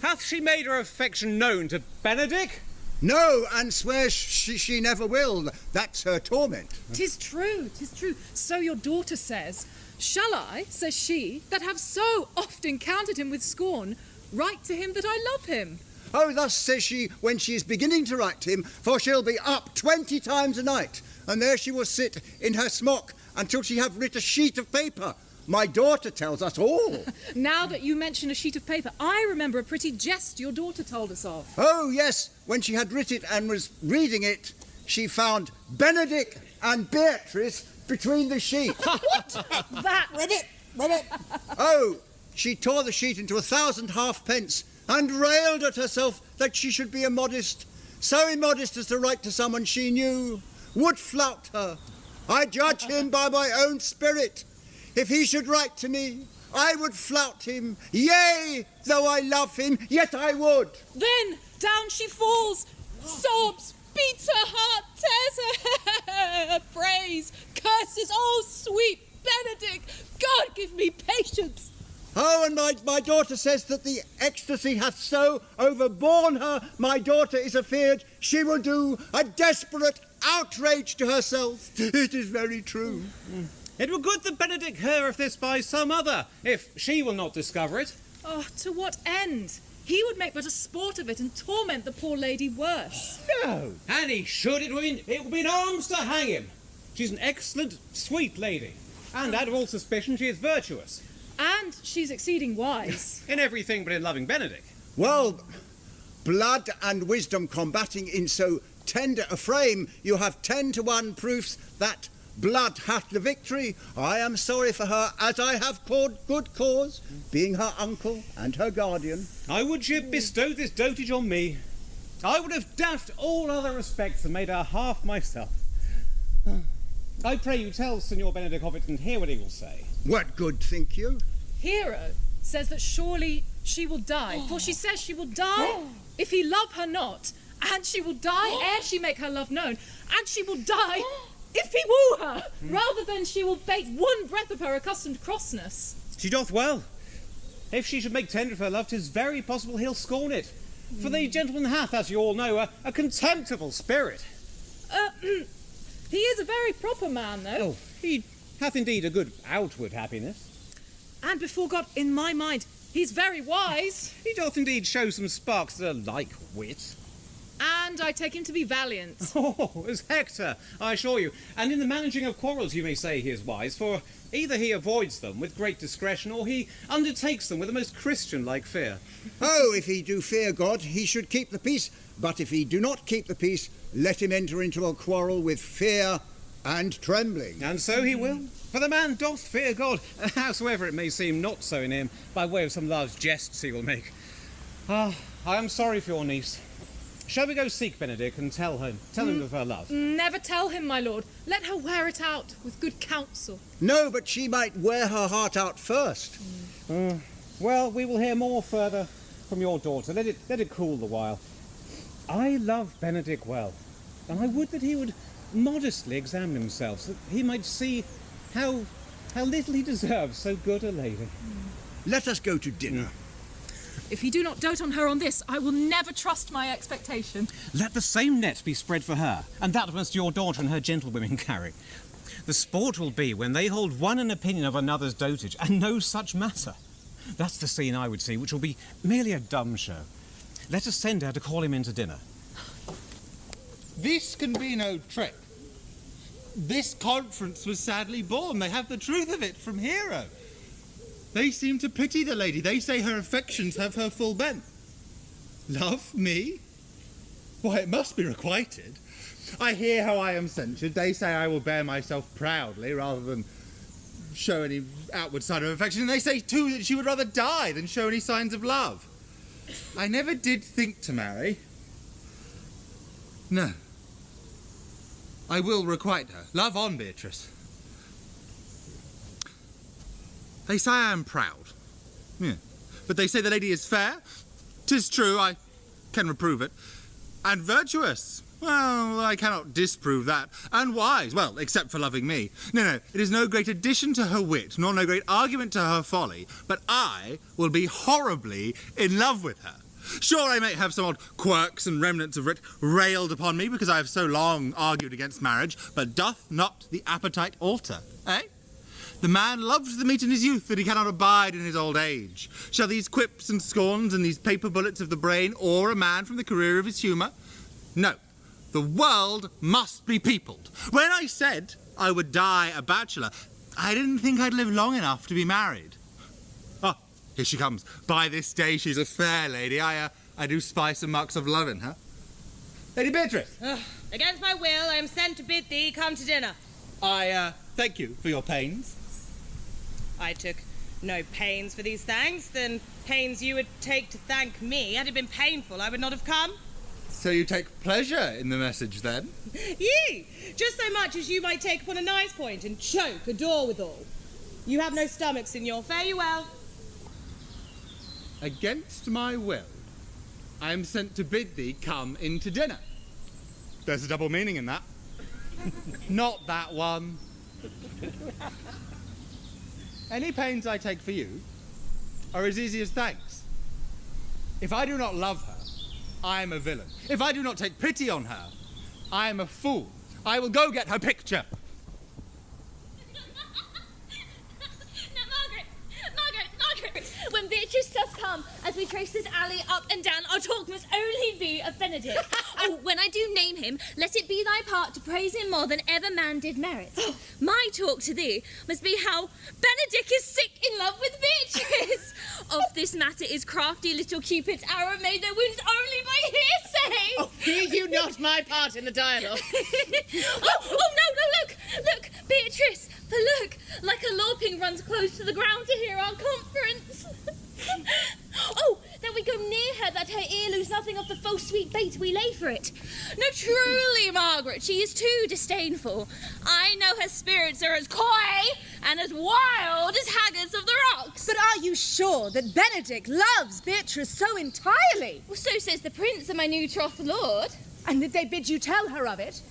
Hath she made her affection known to Benedick? No, and swears she never will. That's her torment. 'Tis true, 'tis true. So your daughter says. Shall I, says she, that have so oft encountered him with scorn, write to him that I love him? Oh, thus says she when she is beginning to write to him, for she'll be up 20 times a night, and there she will sit in her smock until she have writ a sheet of paper. My daughter tells us all. Now that you mention a sheet of paper, I remember a pretty jest your daughter told us of. Oh, yes, when she had writ it and was reading it, she found Benedick and Beatrice between the sheets. What? That... Ribbit! Oh, she tore the sheet into 1,000 halfpence and railed at herself that she should be immodest, so immodest as to write to someone she knew, would flout her. I judge him by my own spirit. If he should write to me, I would flout him. Yea, though I love him, yet I would. Then down she falls, sobs, beats her heart, tears her praise, curses, oh sweet Benedick, God give me patience. Oh, and my daughter says that the ecstasy hath so overborne her, my daughter is afeard she will do a desperate outrage to herself. It is very true. It were good that Benedick hear of this by some other, if she will not discover it. Oh, to what end? He would make but a sport of it and torment the poor lady worse. No, and he should. It would be in arms to hang him. She's an excellent, sweet lady, and out of all suspicion she is virtuous. And she's exceeding wise. In everything but in loving Benedick. Well, blood and wisdom combating in so tender a frame, you have 10 to 1 proofs that blood hath the victory. I am sorry for her, as I have good cause, being her uncle and her guardian. I would she had bestowed this dotage on me. I would have daffed all other respects and made her half myself. I pray you tell Signor Benedick of it and hear what he will say. What good, think you? Hero says that surely she will die, for she says she will die if he love her not, and she will die ere she make her love known, and she will die if he woo her, rather than she will bate one breath of her accustomed crossness. She doth well. If she should make tender of her love, 'tis very possible he'll scorn it. For the gentleman hath, as you all know, a contemptible spirit. He is a very proper man, though. Oh, he hath indeed a good outward happiness. And before God, in my mind, he's very wise. He doth indeed show some sparks that are like wit. And I take him to be valiant. Oh, as Hector, I assure you. And in the managing of quarrels you may say he is wise, for either he avoids them with great discretion, or he undertakes them with a most Christian-like fear. Oh, if he do fear God, he should keep the peace. But if he do not keep the peace, let him enter into a quarrel with fear And trembling. And so he will. For the man doth fear God, howsoever it may seem not so in him, by way of some large jests he will make. I am sorry for your niece. Shall we go seek Benedick and tell him of her love? Never tell him, my lord. Let her wear it out with good counsel. No, but she might wear her heart out first. Well, we will hear more further from your daughter. Let it cool the while. I love Benedick well, and I would that he would modestly examine himself, so that he might see how little he deserves so good a lady. Let us go to dinner. If he do not dote on her on this, I will never trust my expectation. Let the same net be spread for her, and that must your daughter and her gentlewomen carry. The sport will be when they hold one an opinion of another's dotage, and no such matter. That's the scene I would see, which will be merely a dumb show. Let us send her to call him in to dinner. This can be no trick. This conference was sadly born. They have the truth of it from Hero. They seem to pity the lady. They say her affections have her full bent. Love me? Why, it must be requited. I hear how I am censured. They say I will bear myself proudly rather than show any outward sign of affection. And they say, too, that she would rather die than show any signs of love. I never did think to marry. No. I will requite her. Love on, Beatrice. They say I am proud. Yeah. But they say the lady is fair. 'Tis true, I can reprove it. And virtuous. Well, I cannot disprove that. And wise. Well, except for loving me. No, it is no great addition to her wit, nor no great argument to her folly. But I will be horribly in love with her. Sure, I may have some odd quirks and remnants of wit railed upon me because I have so long argued against marriage, but doth not the appetite alter, eh? The man loves the meat in his youth that he cannot abide in his old age. Shall these quips and scorns and these paper bullets of the brain awe a man from the career of his humour? No. The world must be peopled. When I said I would die a bachelor, I didn't think I'd live long enough to be married. Ah, here she comes. By this day she's a fair lady. I do spy some marks of love in her. Lady Beatrice! Against my will, I am sent to bid thee come to dinner. I thank you for your pains. I took no pains for these thanks, than pains you would take to thank me. Had it been painful, I would not have come. So you take pleasure in the message, then? Yea, just so much as you might take upon a nice point and choke a door withal. You have no stomachs in your fare you well. Against my will, I am sent to bid thee come in to dinner. There's a double meaning in that. Not that one. Any pains I take for you are as easy as thanks. If I do not love her, I am a villain. If I do not take pity on her, I am a fool. I will go get her picture. Margaret, when Beatrice does come, as we trace this alley up and down, our talk must only be of Benedick. Oh, when I do name him, let it be thy part to praise him more than ever man did merit. My talk to thee must be how Benedick is sick in love with Beatrice. Of this matter is crafty little Cupid's arrow made their wounds only by hearsay. Oh, hear you not my part in the dialogue? No, look, Beatrice, for look, like a lorping runs close to the ground to hear our conference. Oh, that we go near her, that her ear lose nothing of the false sweet bait we lay for it. No, truly, Margaret, she is too disdainful. I know her spirits are as coy and as wild as haggards of the rocks. But are you sure that Benedick loves Beatrice so entirely? Well, so says the prince and my new troth lord. And did they bid you tell her of it?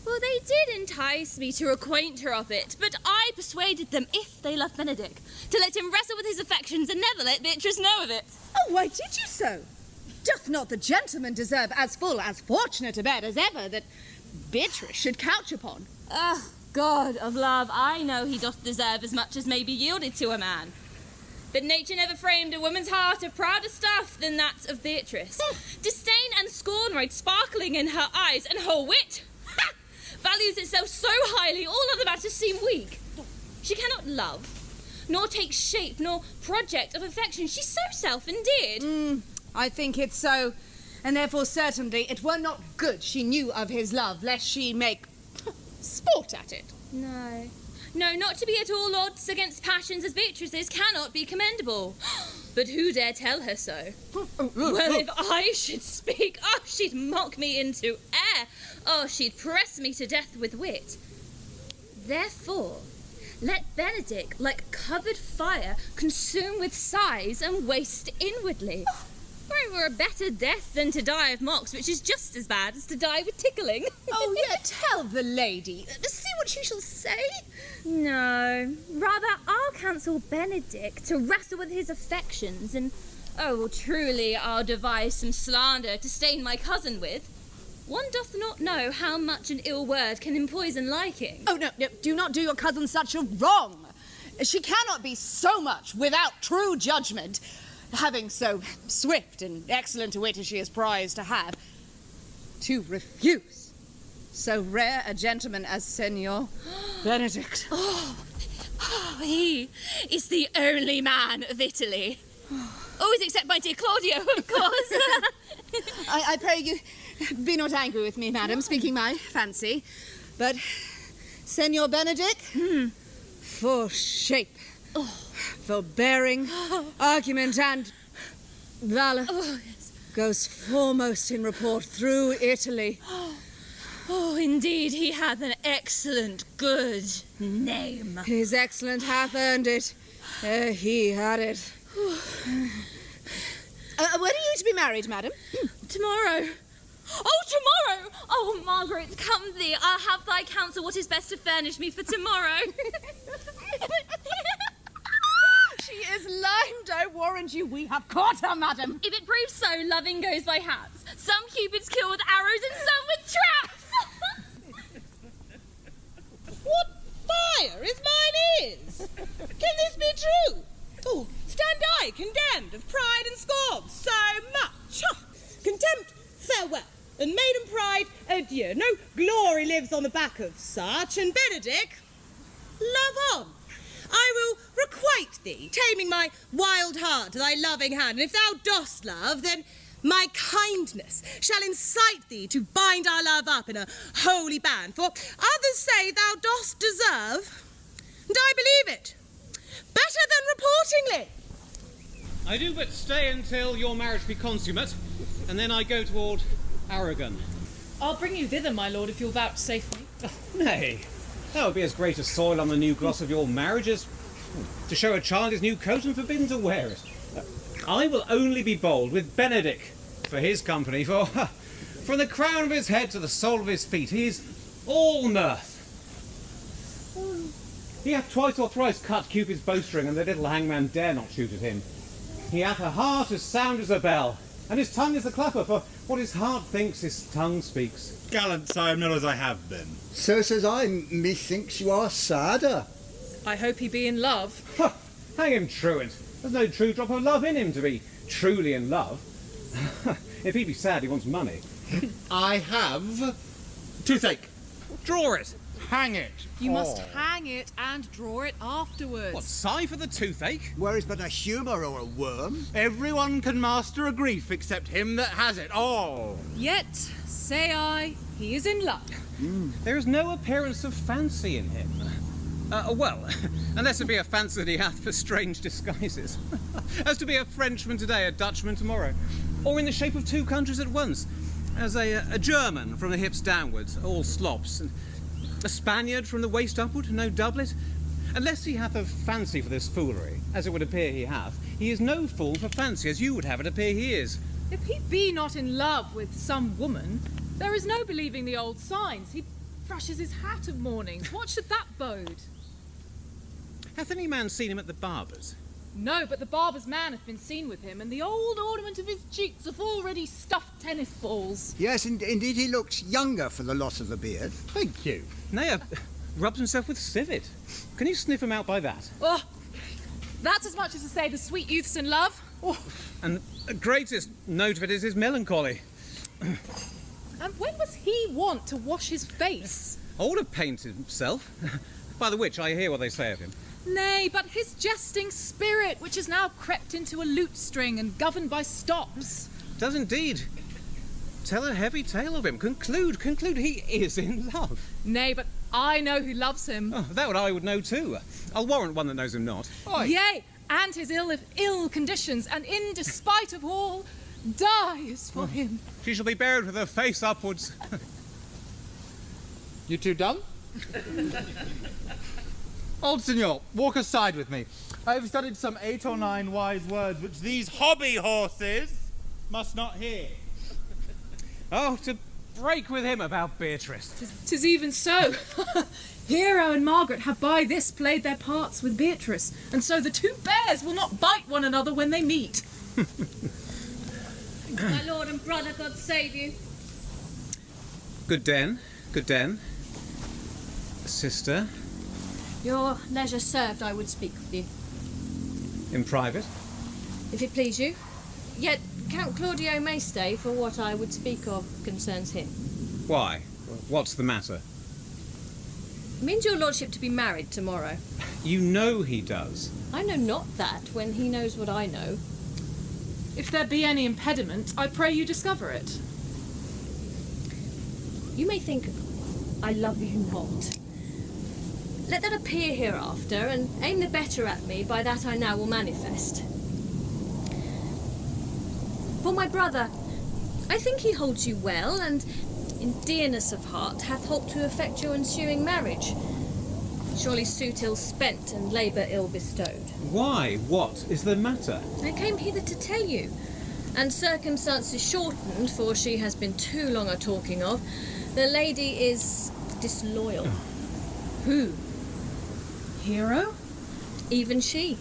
Well, they did entice me to acquaint her of it, but I persuaded them, if they love Benedick, to let him wrestle with his affections and never let Beatrice know of it. Oh, why did you so? Doth not the gentleman deserve as full, as fortunate a bed as ever that Beatrice should couch upon? Ah, God of love, I know he doth deserve as much as may be yielded to a man. But nature never framed a woman's heart of prouder stuff than that of Beatrice. Disdain and scorn ride sparkling in her eyes, and her wit values itself so highly, all other matters seem weak. She cannot love, nor take shape, nor project of affection. She's so self-endeared. I think it's so, and therefore certainly it were not good she knew of his love, lest she make sport at it. No. No, not to be at all odds against passions as Beatrice's cannot be commendable. But who dare tell her so? Well, if I should speak, she'd mock me into air. She'd press me to death with wit. Therefore, let Benedick, like covered fire, consume with sighs and waste inwardly. For it were a better death than to die of mocks, which is just as bad as to die with tickling. Tell the lady. See what she shall say. No, rather I'll counsel Benedick to wrestle with his affections, and truly I'll devise some slander to stain my cousin with. One doth not know how much an ill word can empoison liking. No, do not do your cousin such a wrong. She cannot be so much without true judgment, having so swift and excellent a wit as she is prized to have, to refuse so rare a gentleman as Senor Benedick. He is the only man of Italy. Always except my dear Claudio, of course. I pray you be not angry with me, madam, speaking my fancy, but Senor Benedick, for shape, for bearing, argument, and valour, goes foremost in report through Italy. Indeed, he hath an excellent, good name. His excellent hath earned it. He had it. When are you to be married, madam? Tomorrow. Tomorrow! Margaret, come thee. I'll have thy counsel what is best to furnish me for tomorrow. She is limed, I warrant you. We have caught her, madam. If it proves so, loving goes by halves. Some cupids kill with arrows and some with traps. What fire is mine is? Can this be true? Stand I condemned of pride and scorn so much? Contempt, farewell, and maiden pride, adieu. No glory lives on the back of such, and Benedick, love on. I will requite thee, taming my wild heart to thy loving hand, and if thou dost love, then my kindness shall incite thee to bind our love up in a holy band, for others say thou dost deserve, and I believe it, better than reportingly. I do but stay until your marriage be consummate, and then I go toward Aragon. I'll bring you thither, my lord, if you'll vouchsafe me. Nay, that would be as great a soil on the new gloss of your marriage as to show a child his new coat and forbidden to wear it. I will only be bold with Benedick for his company, for from the crown of his head to the sole of his feet, he is all mirth. He hath twice or thrice cut Cupid's bowstring, and the little hangman dare not shoot at him. He hath a heart as sound as a bell, and his tongue is a clapper, for what his heart thinks, his tongue speaks. Gallant, I am not as I have been. So says I, methinks you are sadder. I hope he be in love. Hang him truant. There's no true drop of love in him to be truly in love. If he be sad, he wants money. I have toothache. Draw it. Hang it. You must hang it and draw it afterwards. What, sigh for the toothache? Where is but a humour or a worm? Everyone can master a grief except him that has it. Yet, say I, he is in luck. There is no appearance of fancy in him. Well, unless it be a fancy that he hath for strange disguises. As to be a Frenchman today, a Dutchman tomorrow. Or in the shape of two countries at once. As a German from the hips downwards, all slops. And a Spaniard from the waist upward, no doublet. Unless he hath a fancy for this foolery, as it would appear he hath, he is no fool for fancy, as you would have it appear he is. If he be not in love with some woman, there is no believing the old signs. He brushes his hat of mornings. What should that bode? Hath any man seen him at the barber's? No, but the barber's man hath been seen with him, and the old ornament of his cheeks have already stuffed tennis balls. Yes, indeed he looks younger for the loss of the beard. Thank you. Nay, rubs himself with civet. Can you sniff him out by that? Oh, that's as much as to say the sweet youth's in love. Oh, and the greatest note of it is his melancholy. And when was he wont to wash his face? Ought to paint himself. By the which I hear what they say of him. Nay, but his jesting spirit, which has now crept into a lute string and governed by stops. Does indeed. Tell a heavy tale of him. Conclude, he is in love. Nay, but I know who loves him. Oh, that I would know too. I'll warrant one that knows him not. Yea, and his ill conditions, and in despite of all, dies for him. She shall be buried with her face upwards. You two done? Old Signor, walk aside with me. I have studied some 8 or 9 wise words which these hobby horses must not hear. Oh, to break with him about Beatrice. 'Tis even so. Hero and Margaret have by this played their parts with Beatrice, and so the two bears will not bite one another when they meet. My lord and brother, God save you. Good den, good den. Sister, Your leisure served, I would speak with you. in private. If it please you. Yet Count Claudio may stay, for what I would speak of concerns him. Why? What's the matter? It means your lordship to be married tomorrow. You know he does. I know not that, when he knows what I know. If there be any impediment, I pray you discover it. You may think I love you not. Let that appear hereafter, and aim the better at me, by that I now will manifest. For my brother, I think he holds you well, and in dearness of heart hath holp to effect your ensuing marriage. Surely suit ill spent and labour ill bestowed. Why? What is the matter? I came hither to tell you, and circumstances shortened, for she has been too long a talking of, the lady is disloyal. Who? Hero? Even she.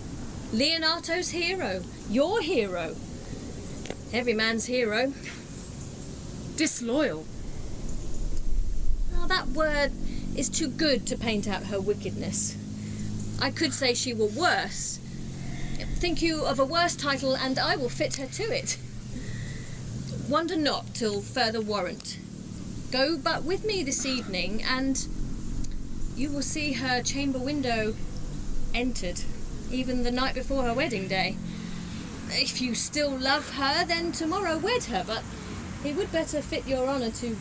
Leonato's hero. Your hero. Every man's hero. Disloyal. Oh, that word is too good to paint out her wickedness. I could say she were worse. Think you of a worse title, and I will fit her to it. Wonder not till further warrant. Go but with me this evening, and you will see her chamber window entered, even the night before her wedding day. If you still love her, then tomorrow wed her, but it would better fit your honour to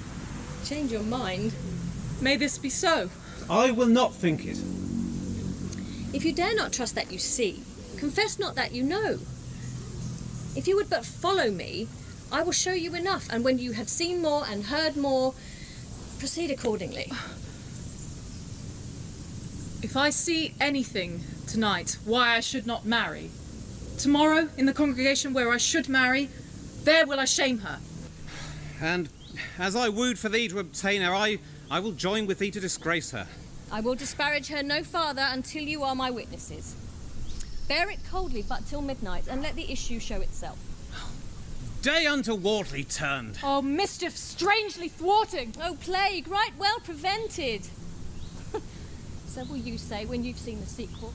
change your mind. May this be so. I will not think it. If you dare not trust that you see, confess not that you know. If you would but follow me, I will show you enough, and when you have seen more and heard more, proceed accordingly. If I see anything tonight why I should not marry, tomorrow, in the congregation where I should marry, there will I shame her. And as I wooed for thee to obtain her, I will join with thee to disgrace her. I will disparage her no farther until you are my witnesses. Bear it coldly but till midnight, and let the issue show itself. Day unto Wortley turned. Oh, mischief strangely thwarting! Oh, plague, right well prevented! So will you say when you've seen the sequel.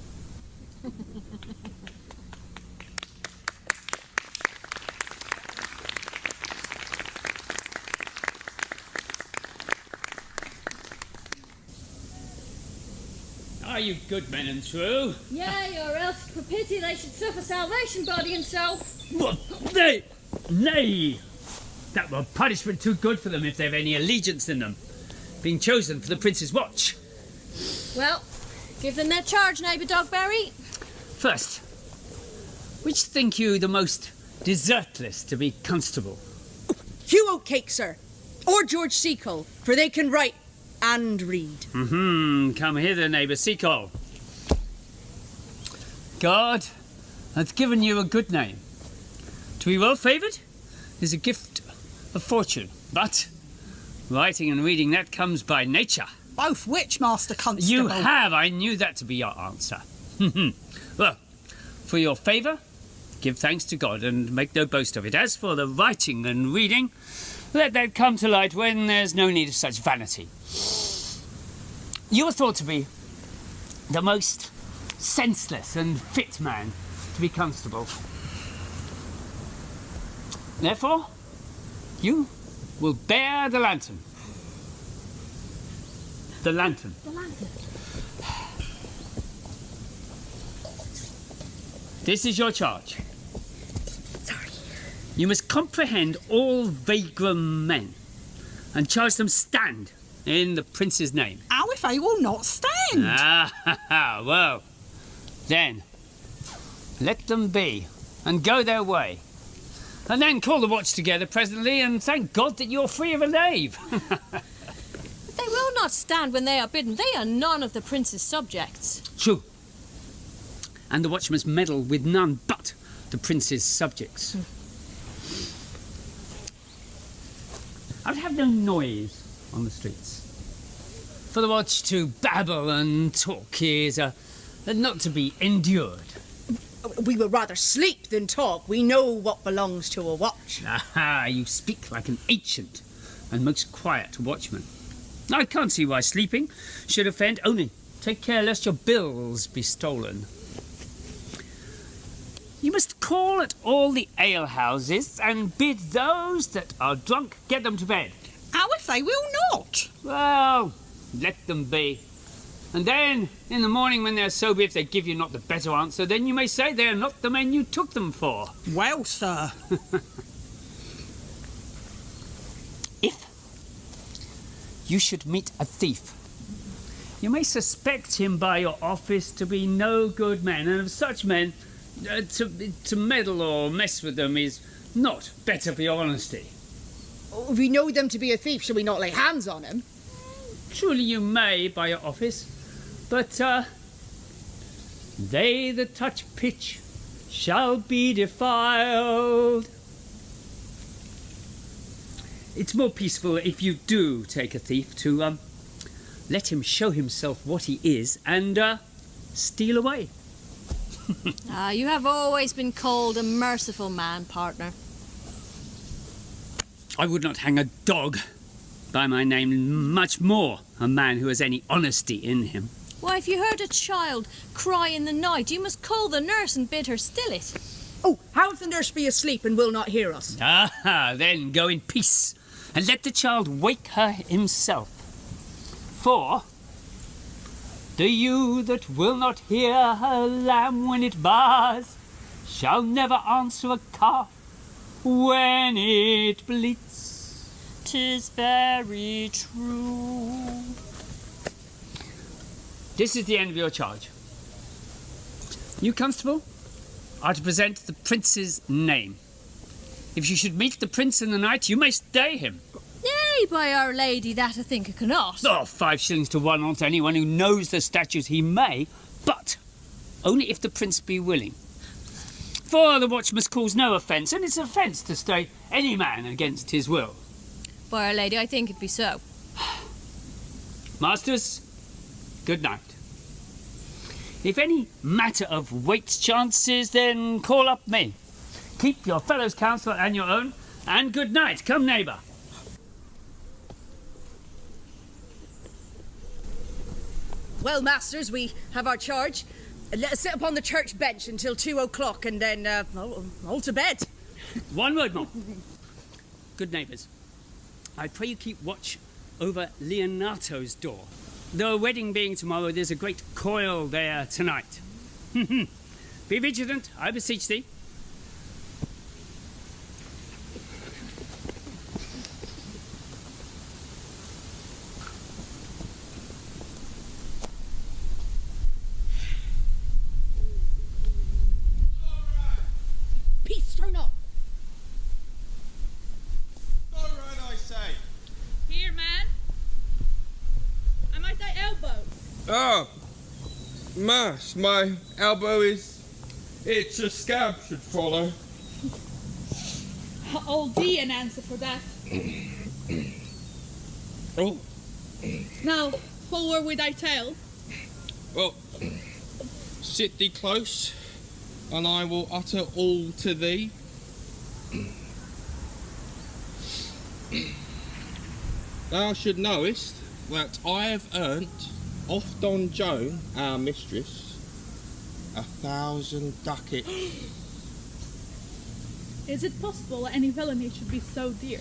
Are you good men and true? Yea, or else for pity they should suffer salvation, body and soul. What? Nay! That were punishment too good for them if they've any allegiance in them, being chosen for the prince's watch. Well, give them their charge, neighbour Dogberry. First, which think you the most desertless to be constable? Hugh O'Cake, sir, or George Seacole, for they can write and read. Come hither, neighbour Seacole. God hath given you a good name. To be well favoured is a gift of fortune, but writing and reading, that comes by nature. Both which, Master Constable? You have, I knew that to be your answer. Well, for your favour, give thanks to God and make no boast of it. As for the writing and reading, let that come to light when there's no need of such vanity. You are thought to be the most senseless and fit man to be constable. Therefore, you will bear the lantern. The lantern. The lantern. This is your charge. Sorry. You must comprehend all vagrant men and charge them stand in the prince's name. How if they will not stand. Well, then, let them be, and go their way. And then call the watch together presently, and thank God that you're free of a knave. They will not stand when they are bidden. They are none of the prince's subjects. True. And the watch must meddle with none but the prince's subjects. I would have no noise on the streets. For the watch to babble and talk is not to be endured. We would rather sleep than talk. We know what belongs to a watch. Aha, you speak like an ancient and most quiet watchman. I can't see why sleeping should offend. Only take care lest your bills be stolen. You must call at all the alehouses and bid those that are drunk get them to bed. How if they will not? Well, let them be. And then, in the morning when they're sober, if they give you not the better answer, then you may say they are not the men you took them for. Well, sir. If you should meet a thief, you may suspect him by your office to be no good man, and of such men, to meddle or mess with them is not better for your honesty. If we know them to be a thief, shall we not lay hands on him? Truly you may by your office, but they that touch pitch shall be defiled. It's more peaceful if you do take a thief to let him show himself what he is and steal away. You have always been called a merciful man, partner. I would not hang a dog by my name, much more a man who has any honesty in him. Why, if you heard a child cry in the night, you must call the nurse and bid her still it. Oh, how if the nurse be asleep and will not hear us? Then go in peace, and let the child wake her himself. For the ewe that will not hear her lamb when it bars shall never answer a calf when it bleats. 'Tis very true. This is the end of your charge. You, constable, are to present the prince's name. If you should meet the prince in the night, you may stay him. Yea, by Our Lady, that I think I cannot. 5 shillings to 1 on to anyone who knows the statutes he may, but only if the prince be willing. For the watch must cause no offence, and it's offence to stay any man against his will. By Our Lady, I think it be so. Masters, good night. If any matter of weight chances, then call up me. Keep your fellow's counsel and your own, and good night. Come, neighbour. Well, masters, we have our charge. Let us sit upon the church bench until 2 o'clock and then all to bed. One word more. Good neighbours, I pray you keep watch over Leonato's door. The wedding being tomorrow, there's a great coil there tonight. Be vigilant, I beseech thee. Peace, turn up. Conrade, I say. Here, man. I'm at thy elbow. Ah, mass, my elbow is itch. A scab should follow. I'll thee an answer for that. Oh, Now, forward with thy tale. well, sit thee close, and I will utter all to thee. Thou should knowest that I have earnt oft on Joan, our mistress, 1,000 ducats. Is it possible that any villainy should be so dear?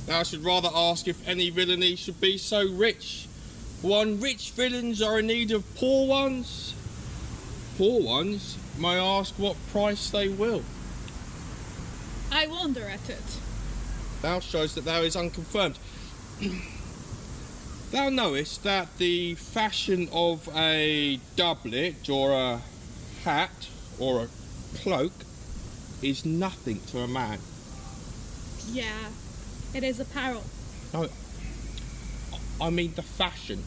Thou should rather ask if any villainy should be so rich. When rich villains are in need of poor ones, poor ones may ask what price they will. I wonder at it. Thou shows that thou is unconfirmed. Thou knowest that the fashion of a doublet or a hat or a cloak is nothing to a man. Yeah, it is apparel. No, I mean the fashion.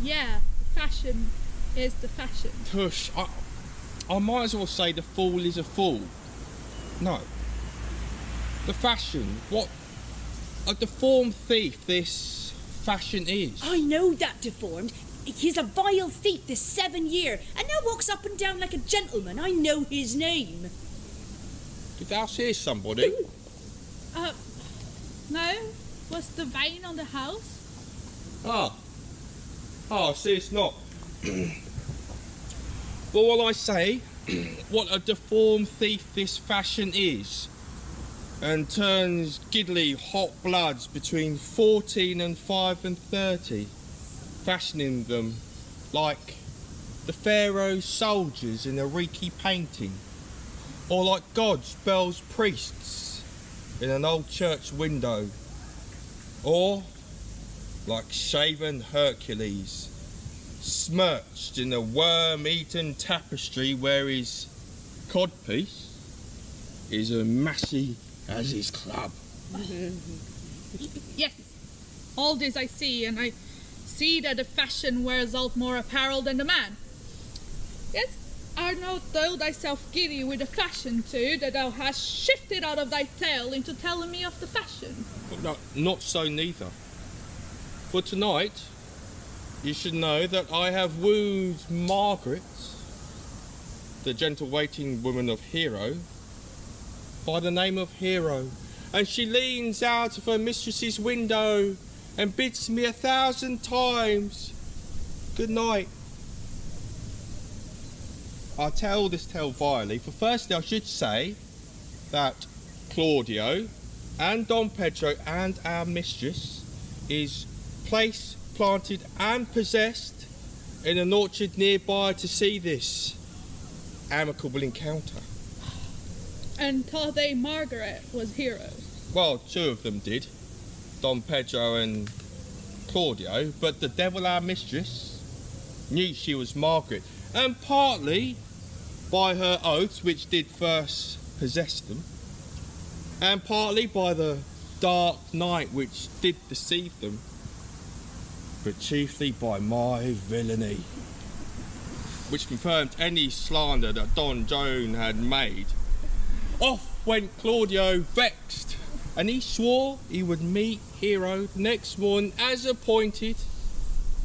Yeah, fashion is the fashion. Tush, I might as well say the fool is a fool. No. The fashion, what a deformed thief this fashion is. I know that deformed. He's a vile thief this 7 year, and now walks up and down like a gentleman. I know his name. Did thou see somebody? No? Was the vein on the house? I see it's not. But what I say, what a deformed thief this fashion is, and turns giddly hot bloods between 14 and 5 and 30, fashioning them like the Pharaoh's soldiers in a reeky painting, or like God's bells priests in an old church window, or like shaven Hercules, smirched in a worm-eaten tapestry where his codpiece is as massy as his club. Yes, all this I see, and I see that the fashion wears out more apparel than the man. Yes, art not thou thyself giddy with the fashion too, that thou hast shifted out of thy tale into telling me of the fashion? No, not so neither. For tonight, you should know that I have wooed Margaret, the gentle waiting woman of Hero, by the name of Hero, and she leans out of her mistress's window and bids me 1,000 times good night. I tell this tale vilely, for firstly I should say that Claudio and Don Pedro and our mistress is placed, planted and possessed in an orchard nearby to see this amicable encounter. And thought they Margaret was hero. Well, 2 of them did, Don Pedro and Claudio, but the devil, our mistress, knew she was Margaret, and partly by her oaths, which did first possess them, and partly by the dark night which did deceive them, but chiefly by my villainy, which confirmed any slander that Don Joan had made. Off went Claudio vexed, and he swore he would meet Hero next morning as appointed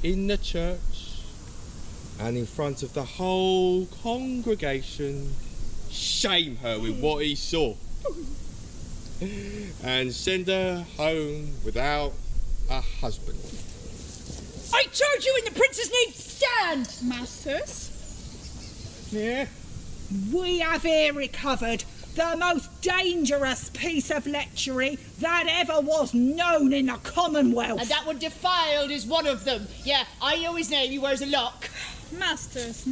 in the church, and in front of the whole congregation shame her with what he saw and send her home without a husband. I charge you in the prince's name, stand! Masters? Yeah. We have here recovered the most dangerous piece of lechery that ever was known in the Commonwealth. And that one defiled is one of them. Yeah, I know his name, he wears a lock. Masters.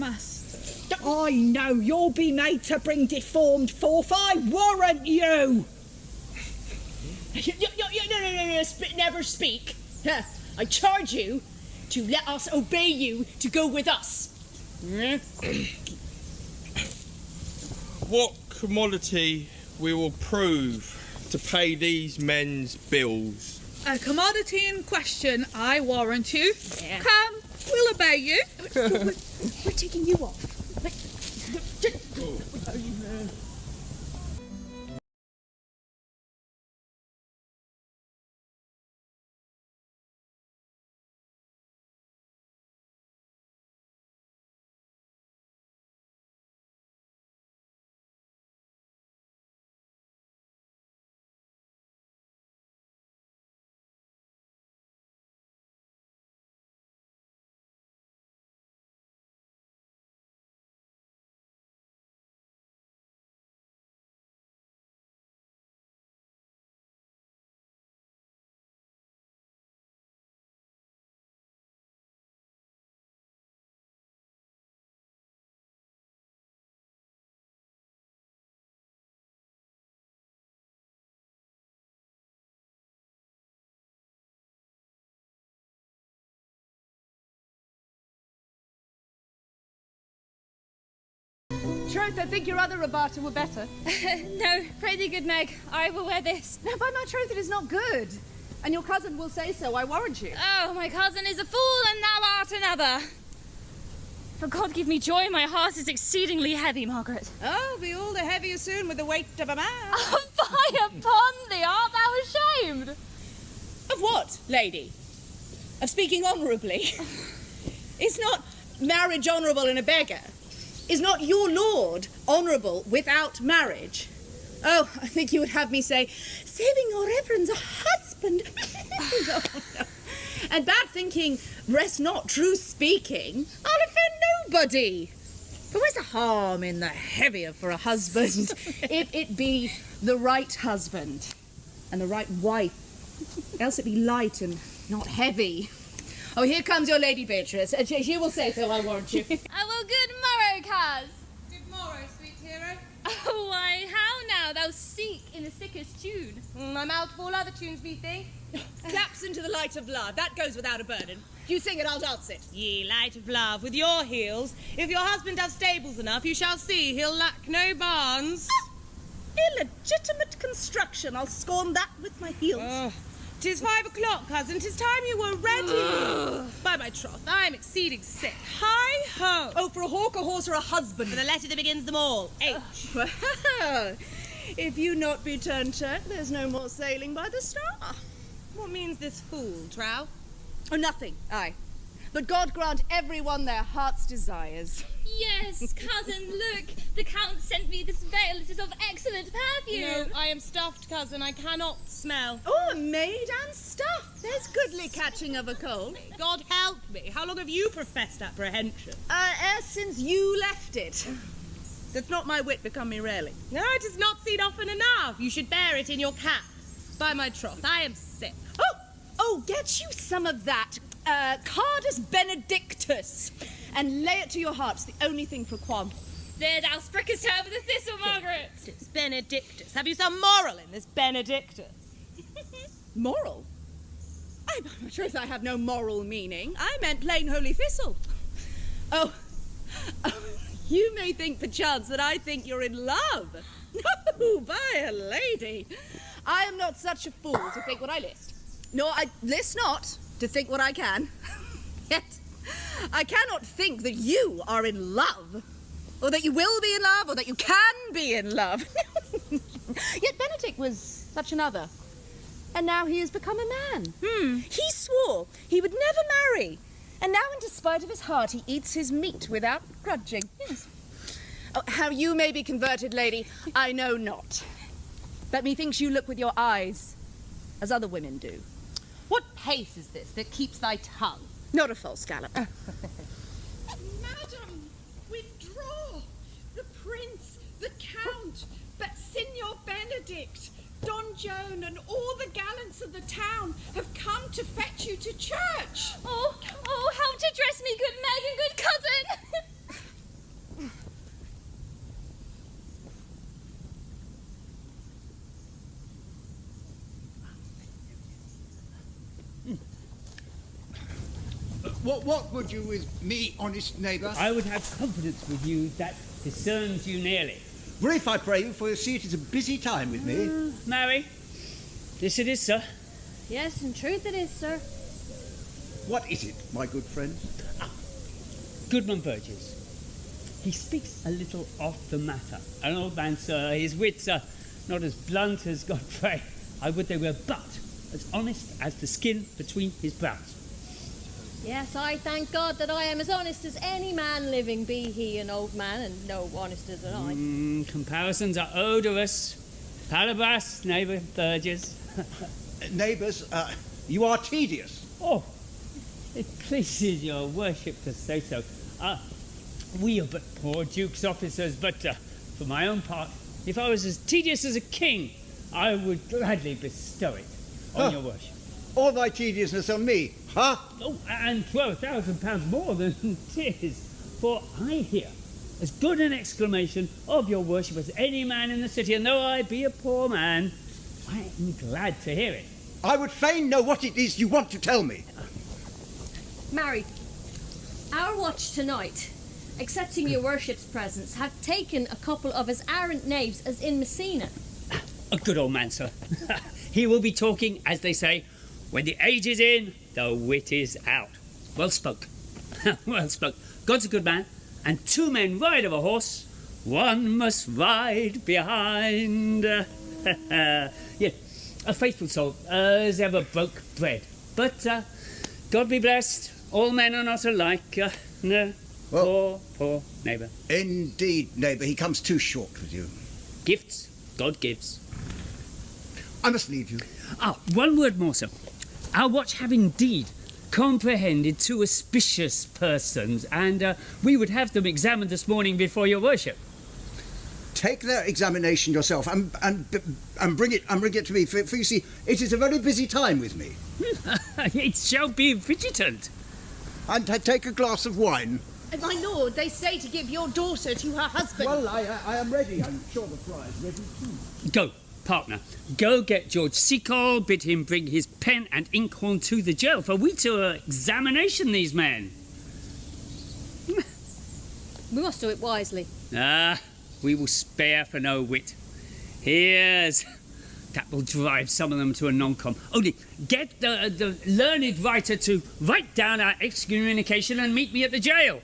I know you'll be made to bring deformed forth, I warrant you! No, never speak. I charge you to let us obey you to go with us. What commodity we will prove to pay these men's bills? A commodity in question, I warrant you. Yeah. Come, we'll obey you. We're taking you off. troth, I think your other rabata were better. No, pray thee, good Meg, I will wear this. No, by my troth, it is not good. And your cousin will say so, I warrant you. Oh, my cousin is a fool, and thou art another. For God give me joy, my heart is exceedingly heavy, Margaret. Oh, be all the heavier soon with the weight of a man. Oh, fie upon thee, art thou ashamed? Of what, lady? Of speaking honourably? Is not marriage honourable in a beggar? Is not your lord honourable without marriage? Oh, I think you would have me say, saving your reverence a husband. No. And bad thinking rest not true speaking. I'll offend nobody. But where's the harm in the heavier for a husband, if it be the right husband and the right wife? Else it be light and not heavy. Oh, here comes your Lady Beatrice. She will say so, I warrant you. Oh, well, good morrow, coz. Good morrow, sweet hero. Oh, why, how now? Thou seek in the sickest tune. I'm out of all other tunes, methinks. Claps into the light of love. That goes without a burden. You sing it, I'll dance it. Ye light of love, with your heels, if your husband have stables enough, you shall see he'll lack no barns. Illegitimate construction. I'll scorn that with my heels. 'Tis 5 o'clock, cousin. 'Tis time you were ready. By my troth, I am exceeding sick. Hi-ho! Oh, for a hawk, a horse, or a husband? For the letter that begins them all. H. Well, if you not be turned turk, there's no more sailing by the star. What means this fool, trow? Oh, nothing, aye. But God grant everyone their heart's desires. Yes, cousin, look. The Count sent me this veil. It is of excellent perfume. No, I am stuffed, cousin. I cannot smell. Oh, a maid and stuff. There's goodly catching of a cold. God help me. How long have you professed apprehension? E'er since you left it. Doth not my wit become me rarely? No, it is not seen often enough. You should bear it in your cap. By my troth, I am sick. Oh, get you some of that Cardus Benedictus, and lay it to your heart. It's the only thing for qualm. There thou sprickest her with a thistle, Margaret. It's Benedictus. Have you some moral in this Benedictus? Moral? By my truth, I have no moral meaning. I meant plain holy thistle. Oh, you may think perchance that I think you're in love. No, by a lady. I am not such a fool to think what I list. Nor I list not to think what I can. Yet I cannot think that you are in love, or that you will be in love, or that you can be in love. Yet Benedick was such another, and now he has become a man. He swore he would never marry, and now in despite of his heart he eats his meat without grudging. Yes. Oh, how you may be converted, lady, I know not. But methinks you look with your eyes, as other women do. What pace is this that keeps thy tongue? Not a false gallop. Madam, withdraw! The prince, the count, but Signor Benedict, Don Joan, and all the gallants of the town have come to fetch you to church. Oh, how to dress me, good Meg and good cousin! What would you with me, honest neighbour? I would have confidence with you that discerns you nearly. Brief, I pray you, for you see it is a busy time with me. Mary, this it is, sir. Yes, in truth it is, sir. What is it, my good friend? Goodman Verges. He speaks a little off the matter. An old man, sir, his wits are not as blunt as Godfrey. I would they were, but as honest as the skin between his brows. Yes, I thank God that I am as honest as any man living, be he an old man, and no honester than I. Comparisons are odorous. Palabras, neighbour Verges. Neighbours, you are tedious. Oh, it pleases your worship to say so. We are but poor duke's officers, but for my own part, if I was as tedious as a king, I would gladly bestow it on your worship. All thy tediousness on me, huh? Oh, and £12,000 more than 'tis, for I hear as good an exclamation of your worship as any man in the city, and though I be a poor man, I am glad to hear it. I would fain know what it is you want to tell me. Marry, our watch tonight accepting your worship's presence, have taken a couple of his errant knaves as in Messina. A good old man, sir. He will be talking, as they say, when the age is in, the wit is out. Well spoke. Well spoke. God's a good man, and two men ride of a horse, one must ride behind. Yeah, a faithful soul as ever broke bread. But God be blessed, all men are not alike. No, Well, poor neighbour. Indeed, neighbour, he comes too short with you. Gifts God gives. I must leave you. One word more, sir. Our watch have indeed comprehended two auspicious persons, and we would have them examined this morning before your worship. Take their examination yourself and bring it to me, for you see, it is a very busy time with me. It shall be vigilant. And take a glass of wine. My lord, they say to give your daughter to her husband. Well, I am ready. I'm sure the Friar's ready too. Go, partner. Go get George Seacole, bid him bring his pen and inkhorn to the jail, for we to examination these men. We must do it wisely. We will spare for no wit. Here's... That will drive some of them to a non-com. Only get the learned writer to write down our excommunication and meet me at the jail.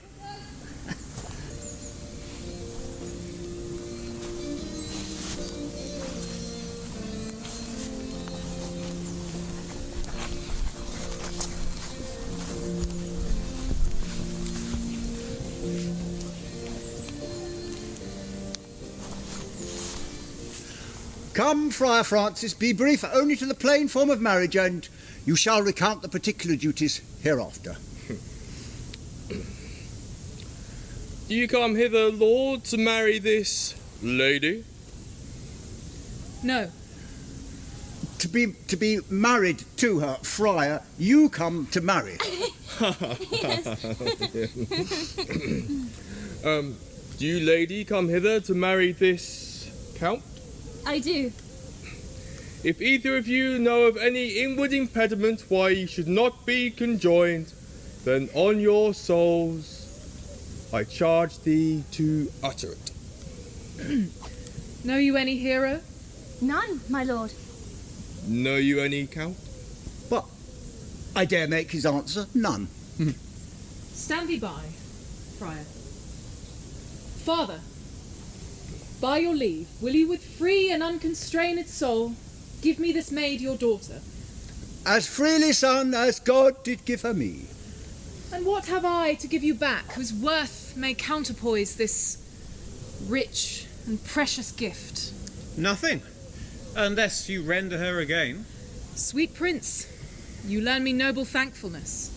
Come, Friar Francis, be brief only to the plain form of marriage, and you shall recount the particular duties hereafter. Do you come hither, Lord, to marry this lady? No. To be married to her, Friar, you come to marry. Do you, lady, come hither to marry this count? I do. If either of you know of any inward impediment why ye should not be conjoined, then on your souls I charge thee to utter it. Know you any hero? None, my lord. Know you any count? But I dare make his answer, none. Stand thee by, Friar. Father, by your leave, will you with free and unconstrained soul give me this maid your daughter? As freely, son, as God did give her me. And what have I to give you back, whose worth may counterpoise this rich and precious gift? Nothing, unless you render her again. Sweet prince, you learn me noble thankfulness.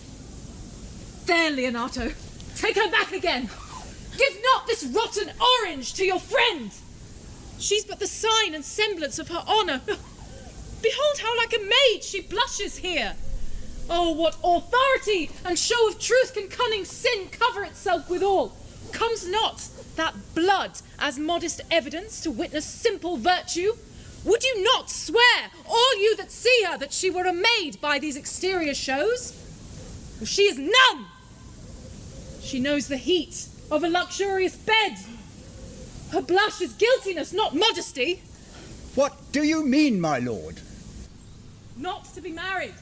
There, Leonato, take her back again. Give not this rotten orange to your friend. She's but the sign and semblance of her honour. Behold how like a maid she blushes here. Oh, what authority and show of truth can cunning sin cover itself withal? Comes not that blood as modest evidence to witness simple virtue? Would you not swear, all you that see her, that she were a maid by these exterior shows? For she is none. She knows the heat of a luxurious bed. Her blush is guiltiness, not modesty. What do you mean, my lord? Not to be married.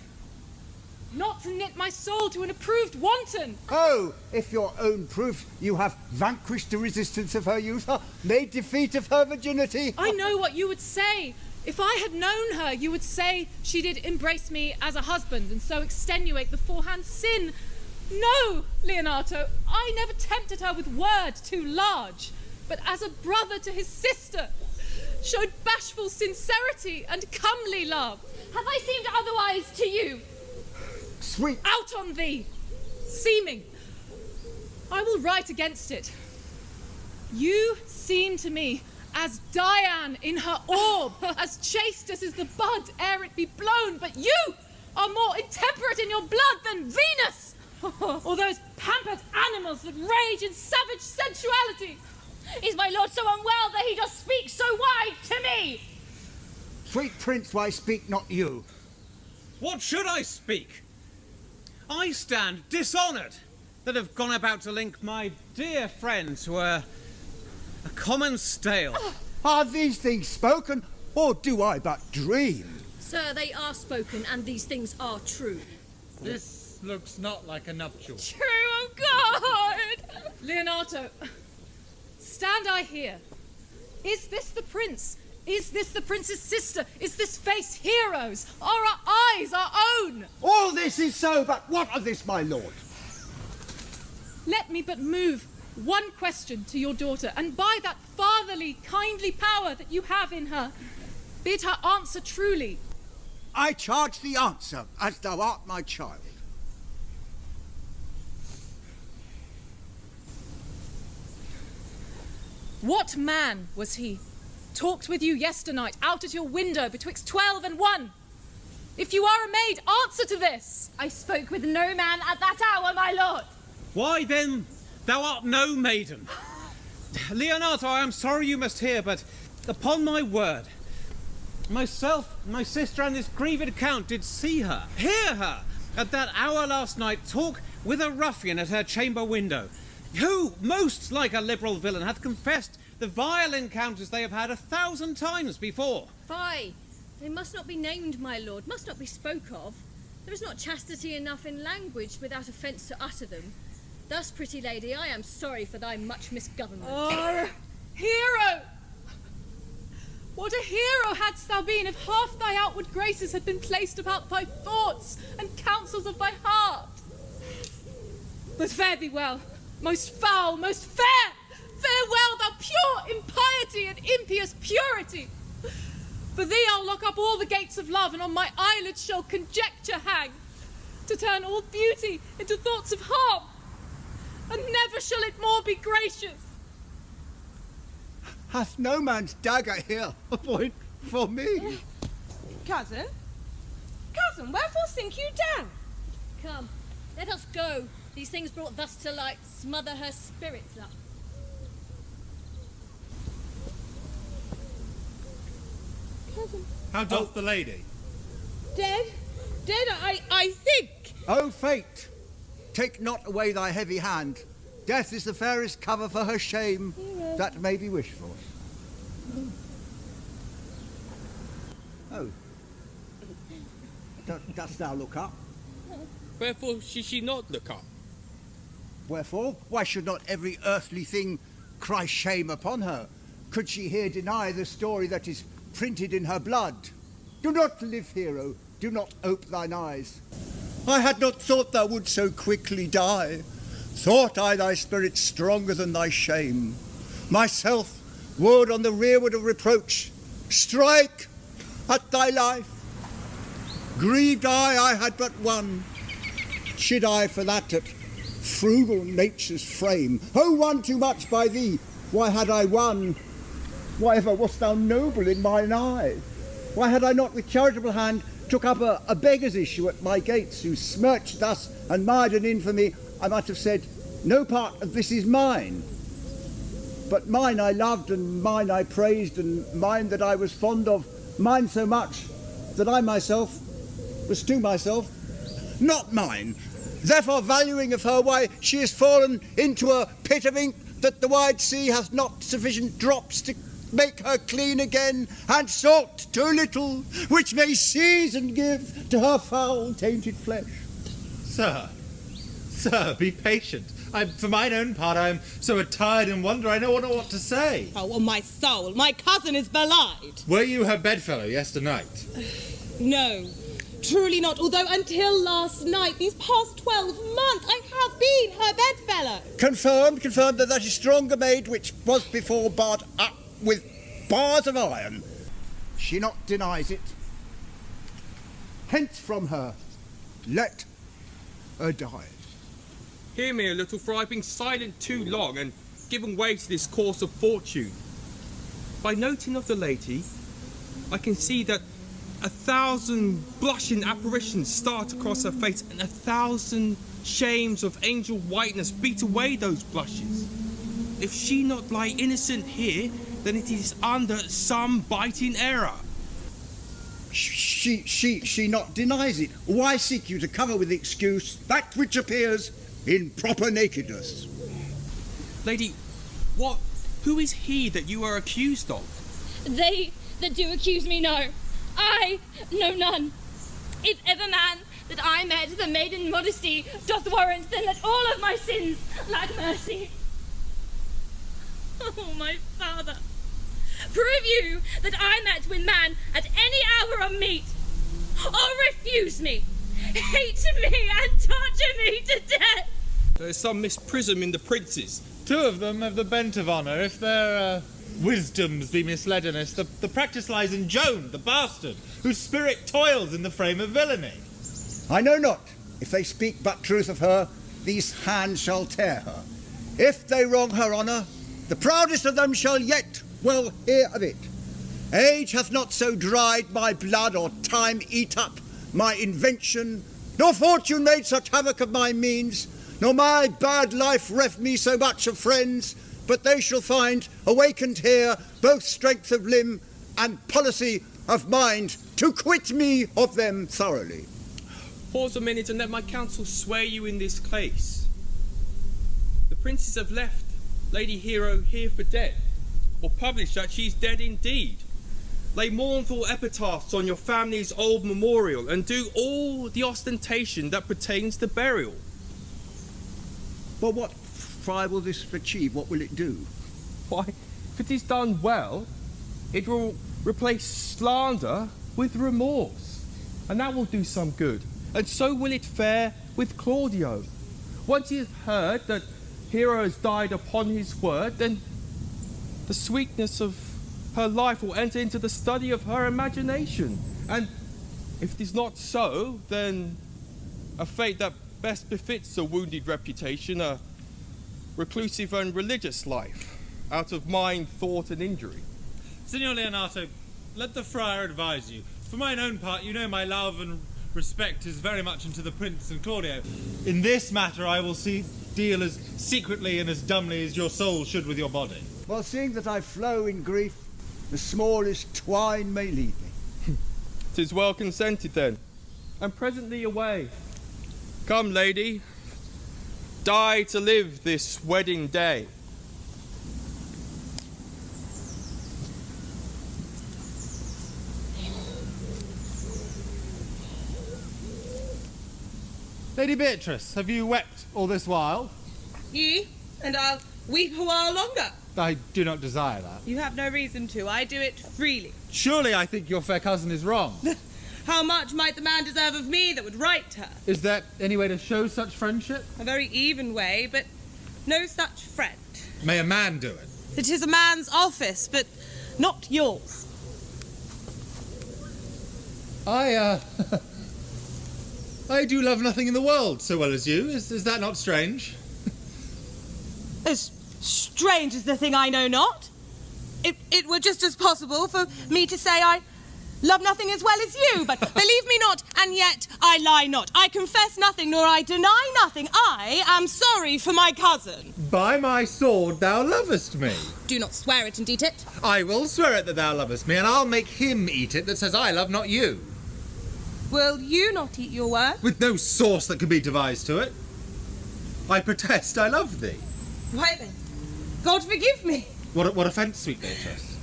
Not to knit my soul to an approved wanton. Oh, if your own proof you have vanquished the resistance of her youth, made defeat of her virginity. I know what you would say. If I had known her, you would say she did embrace me as a husband and so extenuate the forehand sin. No, Leonato, I never tempted her with word too large, but as a brother to his sister, showed bashful sincerity and comely love. Have I seemed otherwise to you? Sweet. Out on thee, seeming. I will write against it. You seem to me as Diane in her orb, as chaste as is the bud ere it be blown, but you are more intemperate in your blood than Venus, or those pampered animals that rage in savage sensuality. Is my lord so unwell that he does speak so wide to me? Sweet prince, why speak not you? What should I speak? I stand dishonoured, that have gone about to link my dear friend to a common stale. Are these things spoken, or do I but dream? Sir, they are spoken, and these things are true. This looks not like a nuptial. True, oh God! Leonato, stand I here? Is this the prince? Is this the prince's sister? Is this face Hero's? Are our eyes our own? All this is so, but what of this, my lord? Let me but move one question to your daughter, and by that fatherly, kindly power that you have in her, bid her answer truly. I charge the answer, as thou art my child. What man was he? Talked with you yesternight, out at your window betwixt 12 and 1. If you are a maid, answer to this. I spoke with no man at that hour, my lord. Why then, thou art no maiden. Leonato, I am sorry you must hear, but upon my word, myself, my sister, and this grieved count did see her, hear her, at that hour last night talk with a ruffian at her chamber window, who, most like a liberal villain, hath confessed the vile encounters they have had 1,000 times before. Fie! They must not be named, my lord, must not be spoke of. There is not chastity enough in language without offence to utter them. Thus, pretty lady, I am sorry for thy much misgovernment. Oh, hero! What a hero hadst thou been if half thy outward graces had been placed about thy thoughts and counsels of thy heart. But fare thee well, most foul, most fair! Farewell, thou pure impiety and impious purity! For thee I'll lock up all the gates of love, and on my eyelids shall conjecture hang, to turn all beauty into thoughts of harm, and never shall it more be gracious. Hath no man's dagger here a point for me? Cousin, wherefore sink you down? Come, let us go. These things brought thus to light smother her spirits up. Cousin. How doth the lady? Dead, I think. O fate, take not away thy heavy hand. Death is the fairest cover for her shame that may be wished for. Oh. Dost thou look up? Wherefore should she not look up? Wherefore? Why should not every earthly thing cry shame upon her? Could she here deny the story that is printed in her blood? Do not live, hero. Do not ope thine eyes. I had not thought thou would so quickly die. Thought I thy spirit stronger than thy shame. Myself would on the rearward of reproach strike at thy life. Grieved I had but one. Chid I for that at frugal nature's frame. Oh, won too much by thee. Why had I won? Why ever wast thou noble in mine eye? Why had I not with charitable hand took up a beggar's issue at my gates, who smirched thus and mired in infamy? I might have said, no part of this is mine. But mine I loved, and mine I praised, and mine that I was fond of, mine so much that I myself was to myself not mine. Therefore valuing of her, why she is fallen into a pit of ink that the wide sea hath not sufficient drops to make her clean again, and salt too little, which may season give to her foul tainted flesh. Sir, be patient. For mine own part, I am so attired in wonder I don't know what to say. Oh, my soul, my cousin is belied. Were you her bedfellow yesternight? No, truly not, although until last night, these past 12 months, I have been her bedfellow. Confirmed that is stronger made, which was before barred up with bars of iron. She not denies it. Hence from her, let her die. Hear me a little, for I've been silent too long and given way to this course of fortune. By noting of the lady, I can see that 1,000 blushing apparitions start across her face, and 1,000 shames of angel whiteness beat away those blushes. If she not lie innocent here, then it is under some biting error. She not denies it. Why seek you to cover with excuse that which appears in proper nakedness. Lady, who is he that you are accused of? They that do accuse me know. I know none. If ever man that I met the maiden modesty doth warrant, then let all of my sins lack mercy. Oh, my father, prove you that I met with man at any hour of meat, or refuse me, hate me, and torture me to death. There is some misprism in the princes. 2 of them have the bent of honour. If their wisdoms be misled in us, the practice lies in Joan, the bastard, whose spirit toils in the frame of villainy. I know not. If they speak but truth of her, these hands shall tear her. If they wrong her honour, the proudest of them shall yet well hear of it. Age hath not so dried my blood, or time eat up my invention, nor fortune made such havoc of my means, nor my bad life reft me so much of friends, but they shall find awakened here both strength of limb and policy of mind to quit me of them thoroughly. Pause a minute and let my counsel sway you in this case. The princes have left Lady Hero here for dead, or published that she's dead indeed. Lay mournful epitaphs on your family's old memorial, and do all the ostentation that pertains to burial. But what, Friar, will this achieve? What will it do? Why, if it is done well, it will replace slander with remorse, and that will do some good. And so will it fare with Claudio. Once he has heard that Hero has died upon his word, then the sweetness of her life will enter into the study of her imagination. And if it is not so, then a fate that best befits a wounded reputation, a reclusive and religious life, out of mind, thought and injury. Signor Leonato, let the friar advise you. For mine own part, you know my love and respect is very much into the Prince and Claudio. In this matter, I will deal as secretly and as dumbly as your soul should with your body. Well, seeing that I flow in grief, the smallest twine may lead me. 'Tis well consented then, and presently away. Come, lady, die to live this wedding day. Lady Beatrice, have you wept all this while? Ye, and I'll weep a while longer. I do not desire that. You have no reason to. I do it freely. Surely I think your fair cousin is wrong. How much might the man deserve of me that would right her? Is there any way to show such friendship? A very even way, but no such friend. May a man do it? It is a man's office, but not yours. I do love nothing in the world so well as you. Is that not strange? As strange as the thing I know not. It were just as possible for me to say I love nothing as well as you, but believe me not, and yet I lie not. I confess nothing, nor I deny nothing. I am sorry for my cousin. By my sword, thou lovest me. Do not swear it and eat it. I will swear it that thou lovest me, and I'll make him eat it that says I love not you. Will you not eat your word? With no sauce that can be devised to it. I protest I love thee. Why then, God forgive me. What offence, sweet Beatrice?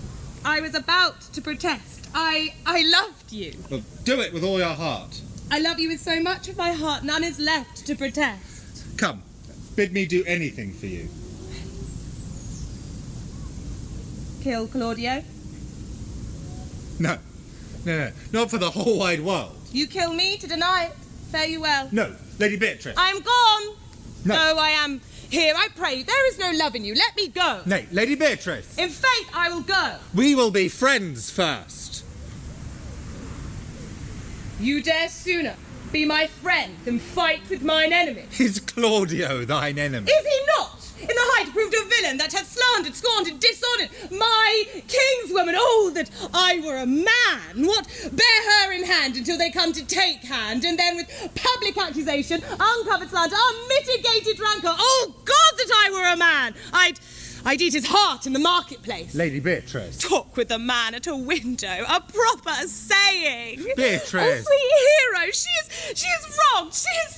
I was about to protest. I loved you. Well, do it with all your heart. I love you with so much of my heart, none is left to protest. Come, bid me do anything for you. Kill Claudio? No, not for the whole wide world. You kill me to deny it. Fare you well. No, Lady Beatrice. I am gone. No, I am here. I pray you. There is no love in you. Let me go. Nay, Lady Beatrice. In faith, I will go. We will be friends first. You dare sooner be my friend than fight with mine enemy. Is Claudio thine enemy? Is he not? In the height proved a villain that hath slandered, scorned, and dishonoured my kinswoman. Oh, that I were a man! What, bear her in hand until they come to take hand, and then with public accusation, uncovered slander, unmitigated rancour. Oh, God, that I were a man! I'd eat his heart in the marketplace. Lady Beatrice. Talk with a man at a window, a proper saying. Beatrice. Oh, sweet hero, she is wronged, she is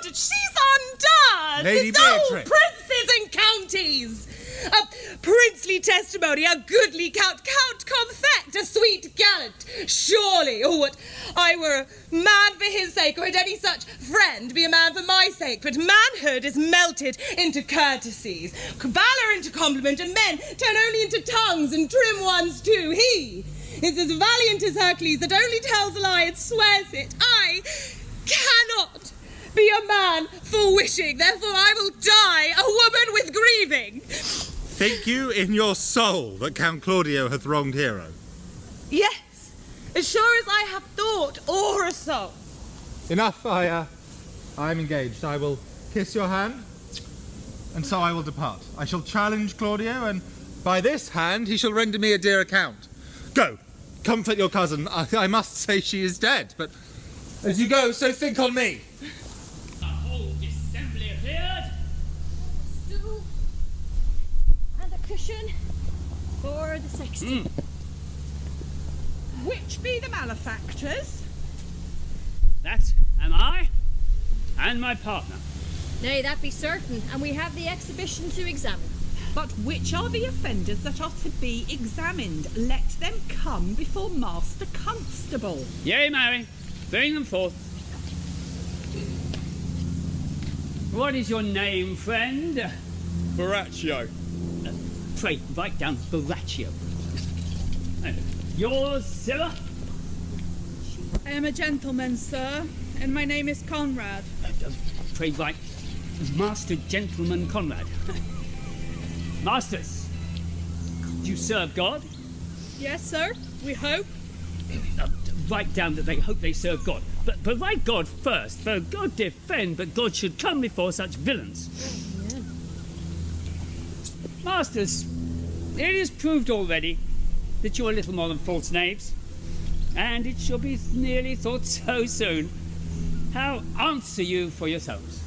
good! She's undone! Lady It's all Beatrice. princes and counties! A princely testimony, a goodly count confect, a sweet gallant. Surely, what I were a man for his sake, or had any such friend be a man for my sake. But manhood is melted into courtesies, valour into compliment, and men turn only into tongues and trim ones too. He is as valiant as Hercules that only tells a lie and swears it. I cannot be a man for wishing, therefore I will die a woman with grieving. Think you in your soul that Count Claudio hath wronged Hero? Yes, as sure as I have thought or a soul. Enough, I'm engaged. I will kiss your hand, and so I will depart. I shall challenge Claudio, and by this hand he shall render me a dear account. Go, comfort your cousin. I must say she is dead, but as you go, so think on me. The whole assembly appeared. Stool and a cushion for the sexton. Which be the malefactors? That am I, and my partner. Nay, that be certain, and we have the exhibition to examine. But which are the offenders that are to be examined? Let them come before Master Constable. Yea, Mary, bring them forth. What is your name, friend? Borachio. Pray, write down Borachio. Yours, Sarah? I am a gentleman, sir, and my name is Conrade. Pray, write Master Gentleman Conrad. Masters, do you serve God? Yes, sir, we hope. Write down that they hope they serve God. But write God first, for God defend, but God should come before such villains. Yeah. Masters, it is proved already that you are little more than false knaves, and it shall be nearly thought so soon. How answer you for yourselves?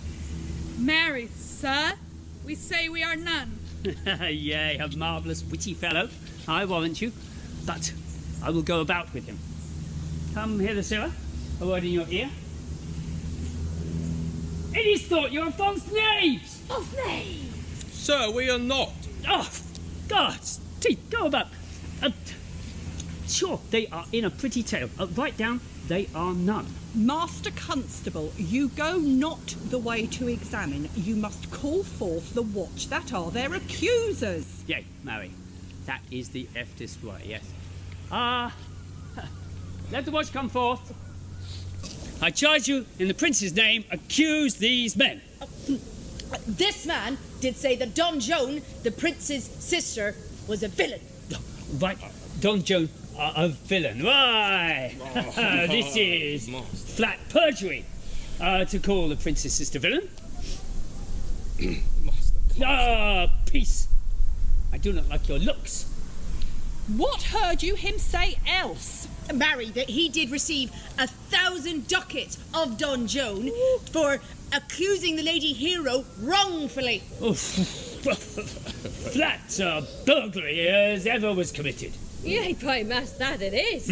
Marry, sir, we say we are none. Yea, a marvellous witty fellow, I warrant you, but I will go about with him. Come hither, Sarah, a word in your ear. It is thought you are false knaves! False knaves! Sir, we are not. Oh, God's teeth, go about. Sure, they are in a pretty tale. Write down, they are none. Master Constable, you go not the way to examine. You must call forth the watch that are their accusers. Yea, Mary, that is the eftest way, yes. Let the watch come forth. I charge you, in the prince's name, accuse these men. This man did say that Don Joan, the prince's sister, was a villain. Right, Don Joan, a villain. Why? This is flat perjury to call the prince's sister villain. Peace. I do not like your looks. What heard you him say else? Marry, that he did receive 1,000 ducats of Don Joan for accusing the Lady Hero wrongfully. Flat burglary as ever was committed. Yea, by mass, that it is.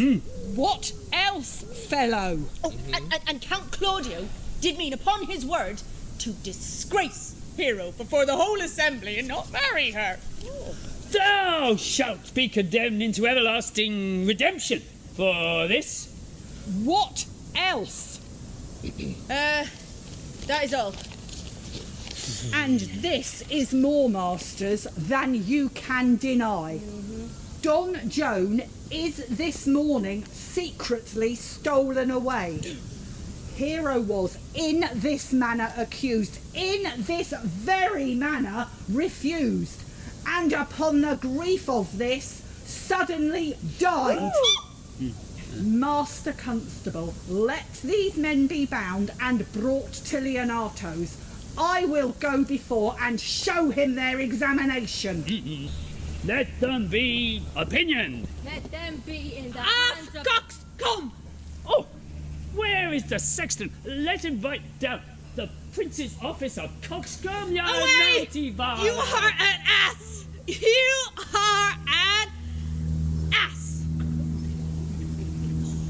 What else, fellow? Oh, and Count Claudio did mean upon his word to disgrace Hero before the whole assembly and not marry her. Thou shalt be condemned into everlasting redemption for this. What else? That is all. And this is more, masters, than you can deny. Don Joan is this morning secretly stolen away. Hero was in this manner accused, in this very manner refused, and upon the grief of this suddenly died. Master Constable, let these men be bound and brought to Leonato's. I will go before and show him their examination. Let them be opinioned. Let them be in the hands of... Come! Oh, where is the sexton? Let him write down the prince's office of coxcomb, you naughty boy. You are an ass! You are an ass!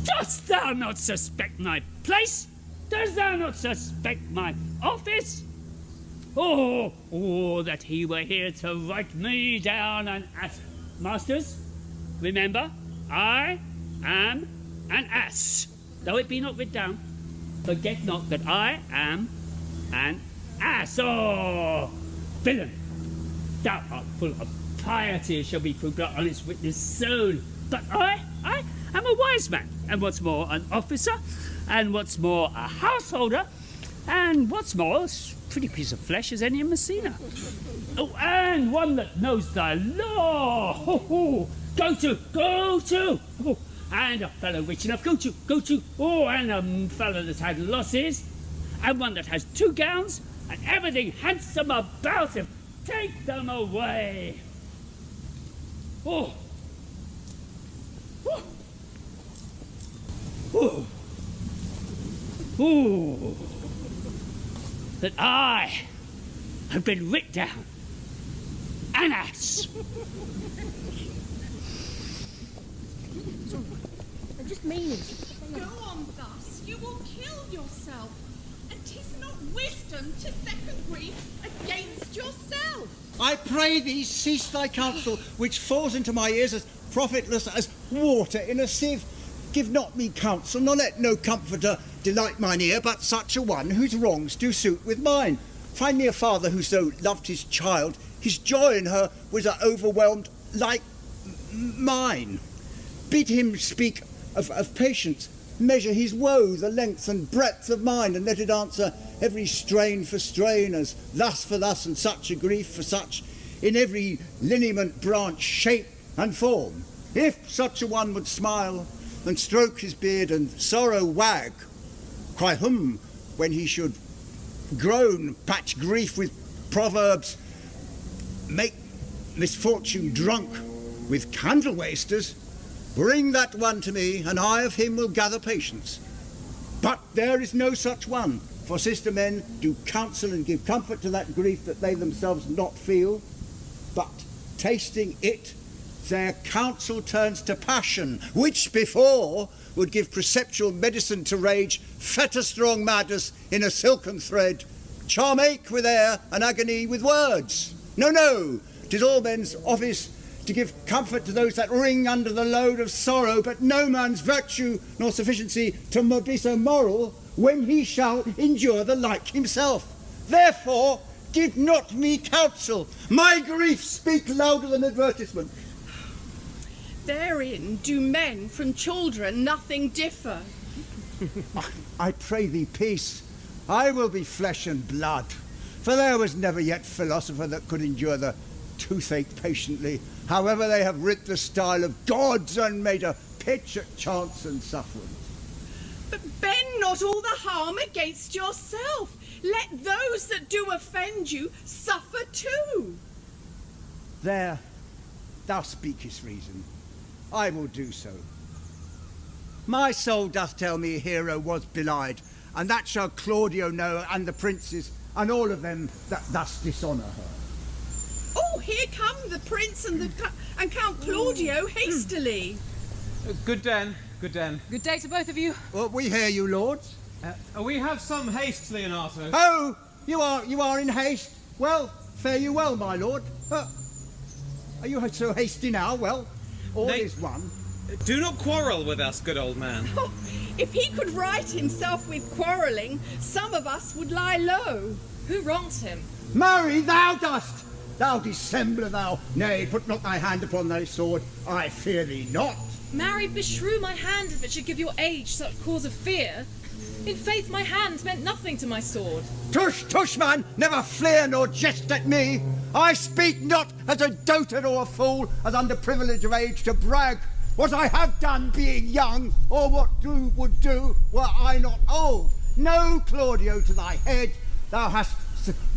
Dost thou not suspect my place? Dost thou not suspect my office? Oh, that he were here to write me down an ass. Masters, remember, I am an ass. Though it be not writ down, forget not that I am an ass. Oh, villain, thou art full of piety, shall be proved by honest witness soon. But I am a wise man, and what's more, an officer, and what's more, a householder, and what's more, a pretty piece of flesh as any in Messina. Oh, and one that knows the law. Go to. Oh, and a fellow rich enough, go to. Oh, and a fellow that's had losses, and one that has 2 gowns, and everything handsome about him. Take them away. Oh. That I have been writ down an ass. I'm just meaning. Go on thus, you will kill yourself. And 'tis not wisdom to second grief against yourself. I pray thee, cease thy counsel, which falls into my ears as profitless as water in a sieve. Give not me counsel, nor let no comforter delight mine ear, but such a one whose wrongs do suit with mine. Find me a father who so loved his child, his joy in her was overwhelmed like mine. Bid him speak of patience, measure his woe, the length and breadth of mine, and let it answer every strain for strain, as thus for thus, and such a grief for such, in every lineament, branch, shape, and form. If such a one would smile, and stroke his beard, and sorrow wag, cry when he should groan, patch grief with proverbs, make misfortune drunk with candle wasters, bring that one to me, and I of him will gather patience. But there is no such one, for sister men do counsel and give comfort to that grief that they themselves not feel, but tasting it, their counsel turns to passion, which before would give preceptual medicine to rage, fetter strong madness in a silken thread, charm ache with air, and agony with words. No, 'tis all men's office to give comfort to those that wring under the load of sorrow, but no man's virtue nor sufficiency to be so moral when he shall endure the like himself. Therefore, give not me counsel. My griefs speak louder than advertisement. Therein do men from children nothing differ. I pray thee peace. I will be flesh and blood, for there was never yet philosopher that could endure the toothache patiently, however they have writ the style of gods and made a pitch at chance and suffering. But bend not all the harm against yourself. Let those that do offend you suffer too. There, thou speakest reason. I will do so. My soul doth tell me Hero was belied, and that shall Claudio know, and the princes, and all of them that thus dishonour her. Oh, here come the prince and Count Claudio hastily. Good den. Good day to both of you. Well, we hear you, lords. We have some haste, Leonato. Oh, you are in haste. Well, fare you well, my lord. Are you so hasty now? Well, all is one. Do not quarrel with us, good old man. Oh, if he could right himself with quarrelling, some of us would lie low. Who wrongs him? Marry, thou dost. Thou dissembler, thou. Nay, put not thy hand upon thy sword. I fear thee not. Marry, beshrew my hand if it should give your age such cause of fear. In faith, my hand meant nothing to my sword. Tush, man, never fleer nor jest at me. I speak not as a dotard or a fool, as under privilege of age to brag what I have done being young, or what would do were I not old. No, Claudio, to thy head, thou hast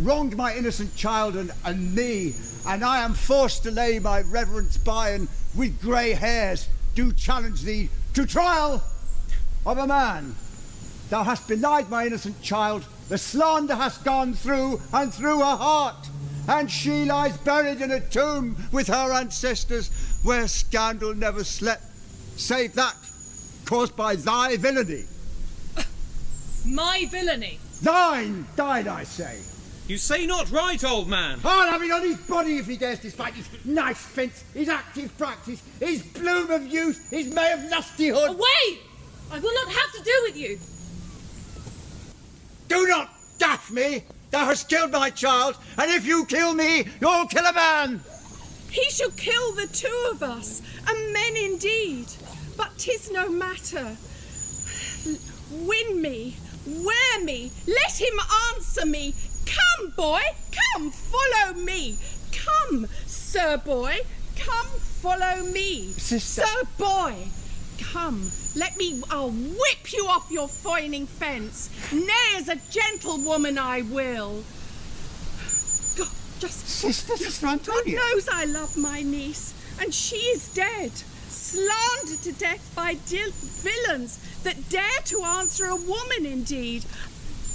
wronged my innocent child and me, and I am forced to lay my reverence by, and with grey hairs do challenge thee to trial of a man. Thou hast belied my innocent child, the slander hast gone through and through her heart, and she lies buried in a tomb with her ancestors, where scandal never slept, save that caused by thy villainy. My villainy? Thine, I say. You say not right, old man. I'll have it on his body if he dares despite his nice fence, his active practice, his bloom of youth, his may of lustihood. Away! I will not have to do with you. Do not daff me. Thou hast killed my child, and if you kill me, you'll kill a man. He shall kill the two of us, and men indeed. But 'tis no matter. Win me, wear me, let him answer me. Come, boy, come, follow me. Come, sir boy, come, follow me. Sister. Sir boy, come, I'll whip you off your foining fence. Nay, as a gentlewoman I will. God, Sister Antonia. God knows I love my niece, and she is dead, slandered to death by villains that dare to answer a woman indeed,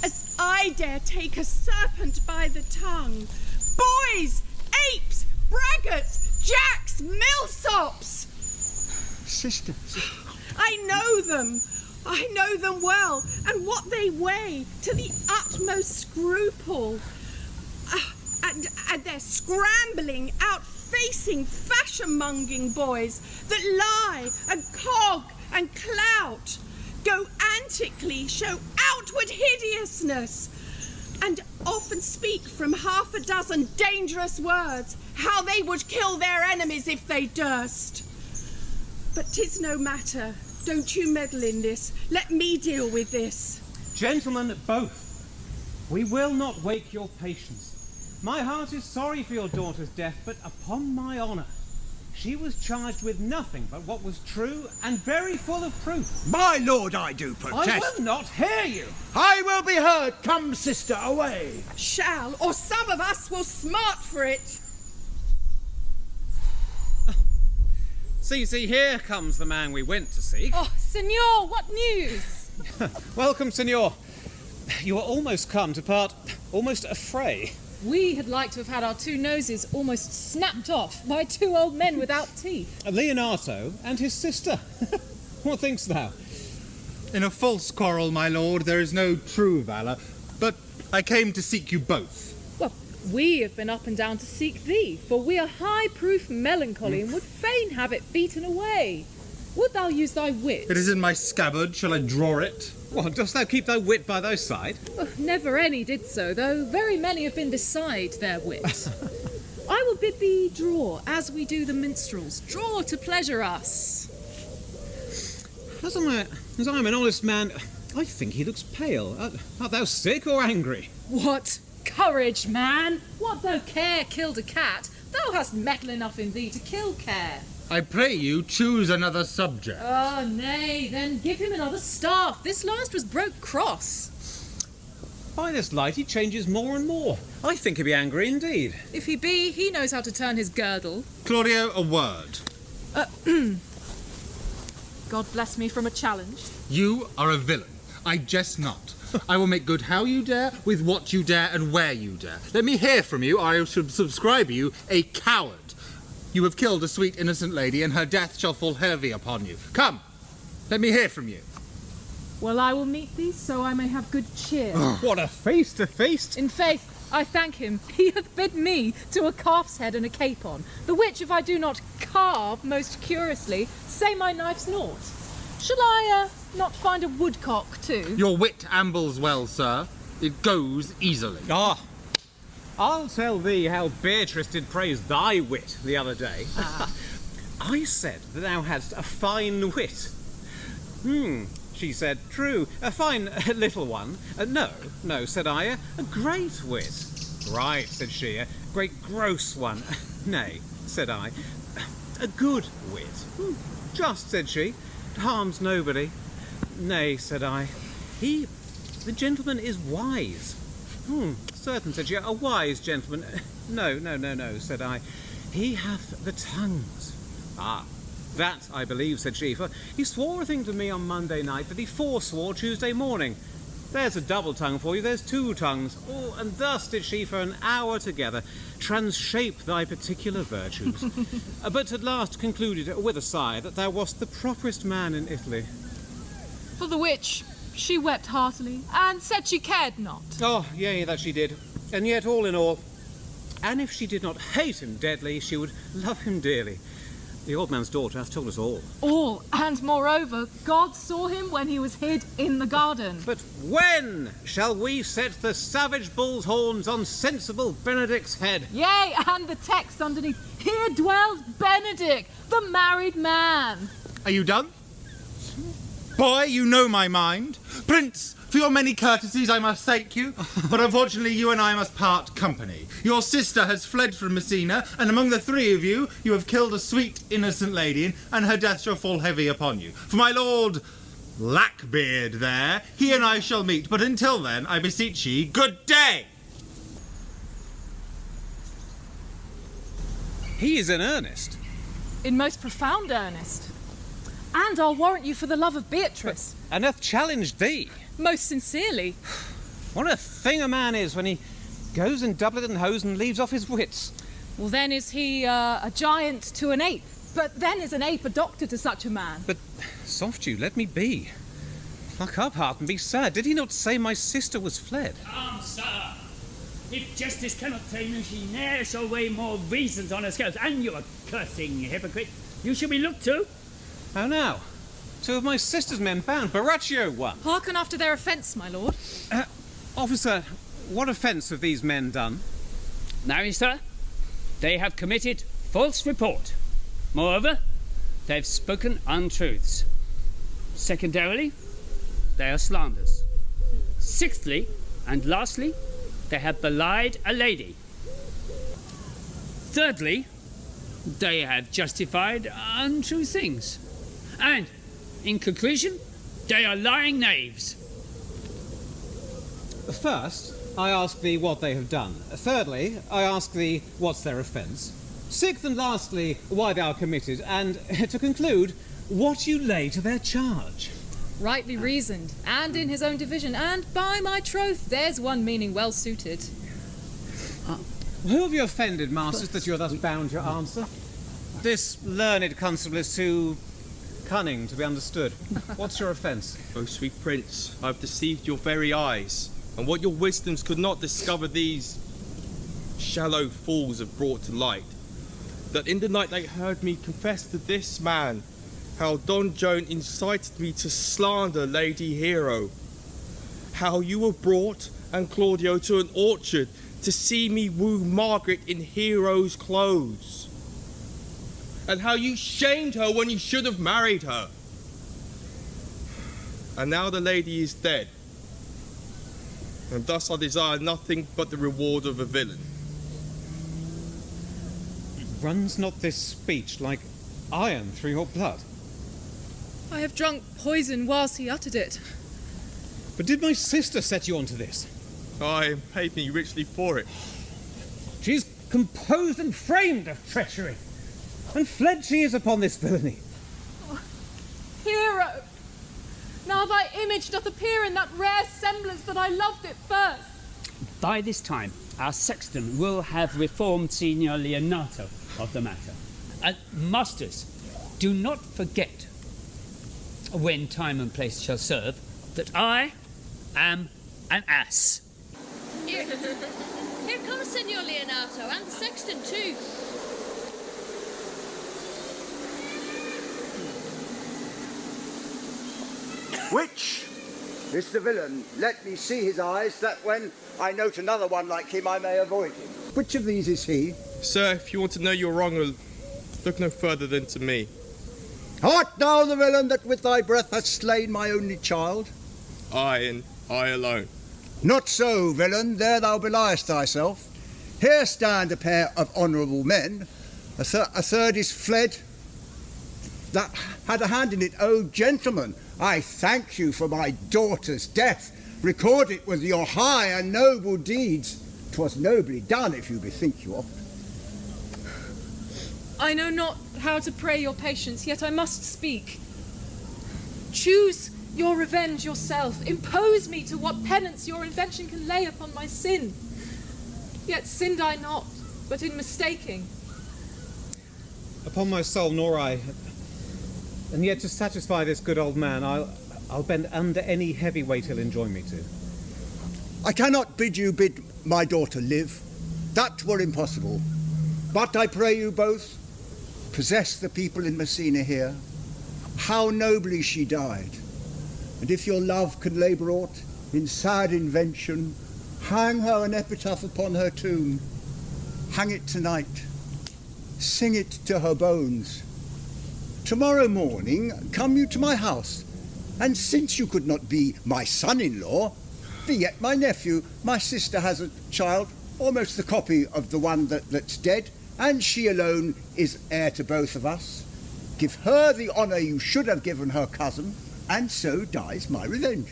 as I dare take a serpent by the tongue. Boys, apes, braggarts, jacks, millsops. Sister. I know them well, and what they weigh to the utmost scruple. And they're scrambling, out-facing, fashion-monging boys that lie and cog and clout, go antically, show outward hideousness, and often speak from half a dozen dangerous words, how they would kill their enemies if they durst. But 'tis no matter. Don't you meddle in this. Let me deal with this. Gentlemen, both, we will not wake your patience. My heart is sorry for your daughter's death, but upon my honour, she was charged with nothing but what was true and very full of proof. My lord, I do protest. I will not hear you. I will be heard. Come, sister, away. Shall, or some of us will smart for it. See, here comes the man we went to seek. Oh, Signor, what news? Welcome, Signor. You are almost come to part almost a fray. We had liked to have had our two noses almost snapped off by two old men without teeth. Leonato and his sister. What thinkst thou? In a false quarrel, my lord, there is no true valour, but I came to seek you both. Well, we have been up and down to seek thee, for we are high-proof melancholy and would fain have it beaten away. Would thou use thy wit? It is in my scabbard. Shall I draw it? What, dost thou keep thy wit by thy side? Oh, never any did so, though very many have been beside their wit. I will bid thee draw, as we do the minstrels. Draw to pleasure us. As I am an honest man, I think he looks pale. Art thou sick or angry? What? Courage, man! What though care killed a cat? Thou hast mettle enough in thee to kill care. I pray you, choose another subject. Oh, nay, then give him another staff. This last was broke cross. By this light he changes more and more. I think he'll be angry indeed. If he be, he knows how to turn his girdle. Claudio, a word. God bless me from a challenge. You are a villain. I jest not. I will make good how you dare, with what you dare, and where you dare. Let me hear from you, or I shall subscribe you a coward. You have killed a sweet innocent lady, and her death shall fall heavy upon you. Come, let me hear from you. Well, I will meet thee, so I may have good cheer. What a face to face! In faith, I thank him. He hath bid me to a calf's head and a capon, the which, if I do not carve most curiously, say my knife's naught. Shall I, not find a woodcock, too? Your wit ambles well, sir. It goes easily. Ah, I'll tell thee how Beatrice did praise thy wit the other day. I said that thou hadst a fine wit. She said, true, a fine little one. No, said I, a great wit. Right, said she, a great gross one. Nay, said I, a good wit. Just, said she, harms nobody. Nay, said I, the gentleman is wise. Certain, said she, a wise gentleman. No, said I. He hath the tongues. Ah, that I believe, said she, for he swore a thing to me on Monday night that he forswore Tuesday morning. There's a double tongue for you, there's two tongues. Oh, and thus did she for an hour together transshape thy particular virtues. But at last concluded with a sigh that thou wast the properest man in Italy. For the which, She wept heartily, and said she cared not. Oh, yea, that she did. And yet, all in all, and if she did not hate him deadly, she would love him dearly. The old man's daughter hath told us all. All, and moreover, God saw him when he was hid in the garden. But when shall we set the savage bull's horns on sensible Benedick's head? Yea, and the text underneath, here dwells Benedick, the married man. Are you done? Boy, you know my mind. Prince, for your many courtesies I must thank you, but unfortunately you and I must part company. Your sister has fled from Messina, and among the three of you, you have killed a sweet, innocent lady, and her death shall fall heavy upon you. For my lord Blackbeard there, he and I shall meet, but until then, I beseech ye, good day! He is in earnest. In most profound earnest. And I'll warrant you for the love of Beatrice. And hath challenged thee. Most sincerely. What a thing a man is when he goes in doublet and hose and leaves off his wits. Well, then is he a giant to an ape? But then is an ape a doctor to such a man? But, soft you, let me be. Pluck up, heart, and be sad. Did he not say my sister was fled? Come, sir. If justice cannot tame you, she ne'er shall weigh more reasons on her scales. And you accursing hypocrite, you shall be looked to. How now? Two of my sister's men bound, Borachio one. Hearken after their offence, my lord. Officer, what offence have these men done? Now, sir, they have committed false report. Moreover, they have spoken untruths. Secondarily, they are slanders. Sixthly, and lastly, they have belied a lady. Thirdly, they have justified untrue things. And, in conclusion, they are lying knaves. First, I ask thee what they have done. Thirdly, I ask thee what's their offence. Sixth and lastly, why they are committed. And, to conclude, what you lay to their charge. Rightly reasoned, and in his own division, and by my troth, there's one meaning well suited. Who have you offended, masters, that you are thus bound your answer? This learned constable is too cunning to be understood. What's your offence? O sweet prince, I have deceived your very eyes, and what your wisdoms could not discover these shallow fools have brought to light. That in the night they heard me confess to this man how Don Joan incited me to slander Lady Hero, how you were brought, and Claudio, to an orchard to see me woo Margaret in Hero's clothes, and how you shamed her when you should have married her. And now the lady is dead, and thus I desire nothing but the reward of a villain. Runs not this speech like iron through your blood? I have drunk poison whilst he uttered it. But did my sister set you onto this? Aye, and paid me richly for it. She is composed and framed of treachery, and fled she is upon this villainy. Oh, Hero! Now thy image doth appear in that rare semblance that I loved it first. By this time, our sexton will have reformed Signor Leonato of the matter. And masters, do not forget, when time and place shall serve, that I am an ass. Here comes Signor Leonato, and the sexton too. Which is the villain? Let me see his eyes, that when I note another one like him, I may avoid him. Which of these is he? Sir, if you want to know you're wrong, look no further than to me. Art thou the villain that with thy breath hast slain my only child? I, and I alone. Not so, villain, there thou beliest thyself. Here stand a pair of honourable men. A third is fled that had a hand in it. Oh, gentlemen, I thank you for my daughter's death. Record it with your high and noble deeds. 'Twas nobly done, if you bethink you of it. I know not how to pray your patience, yet I must speak. Choose your revenge yourself. Impose me to what penance your invention can lay upon my sin. Yet sinned I not, but in mistaking. Upon my soul, nor I. And yet to satisfy this good old man, I'll bend under any heavy weight he'll enjoin me to. I cannot bid you bid my daughter live. That were impossible. But I pray you both, possess the people in Messina here. How nobly she died. And if your love can labour aught in sad invention, hang her an epitaph upon her tomb. Hang it tonight. Sing it to her bones. Tomorrow morning come you to my house, and since you could not be my son-in-law, be yet my nephew. My sister has a child, almost the copy of the one that's dead, and she alone is heir to both of us. Give her the honour you should have given her cousin, and so dies my revenge.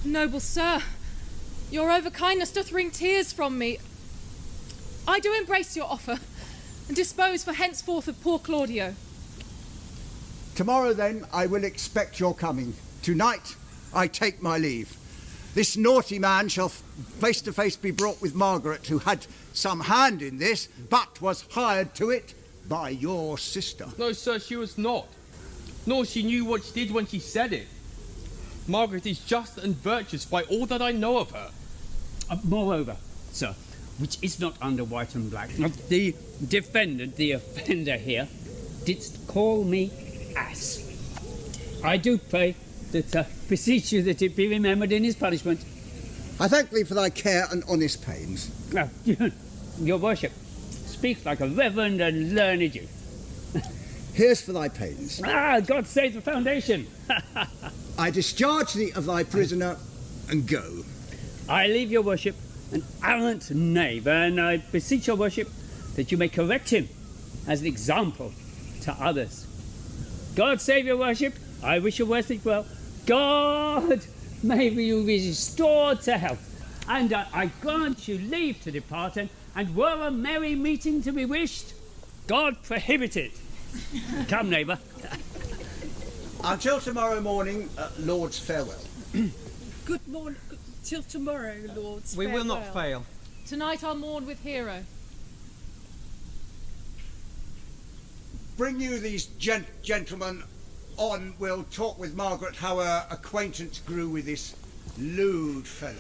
Noble sir, your overkindness doth wring tears from me. I do embrace your offer, and dispose for henceforth of poor Claudio. Tomorrow, then, I will expect your coming. Tonight, I take my leave. This naughty man shall face to face be brought with Margaret, who had some hand in this, but was hired to it by your sister. No, sir, she was not. Nor she knew what she did when she said it. Margaret is just and virtuous by all that I know of her. Moreover, sir, which is not under white and black, the defendant, the offender here, didst call me ass. I do pray that beseech you that it be remembered in his punishment. I thank thee for thy care and honest pains. Your worship, speak like a reverend and learned youth. Here's for thy pains. God save the foundation. I discharge thee of thy prisoner and go. I leave your worship an arrant knave, and I beseech your worship that you may correct him as an example to others. God save your worship. I wish your worship well. God, may you be restored to health. And I grant you leave to depart, and were a merry meeting to be wished, God prohibit it. Come, neighbour. Until tomorrow morning, Lord's farewell. Good morning. Till tomorrow, lords. We will not farewell. fail. Tonight I'll mourn with Hero. Bring you these gentlemen on. We'll talk with Margaret how her acquaintance grew with this lewd fellow.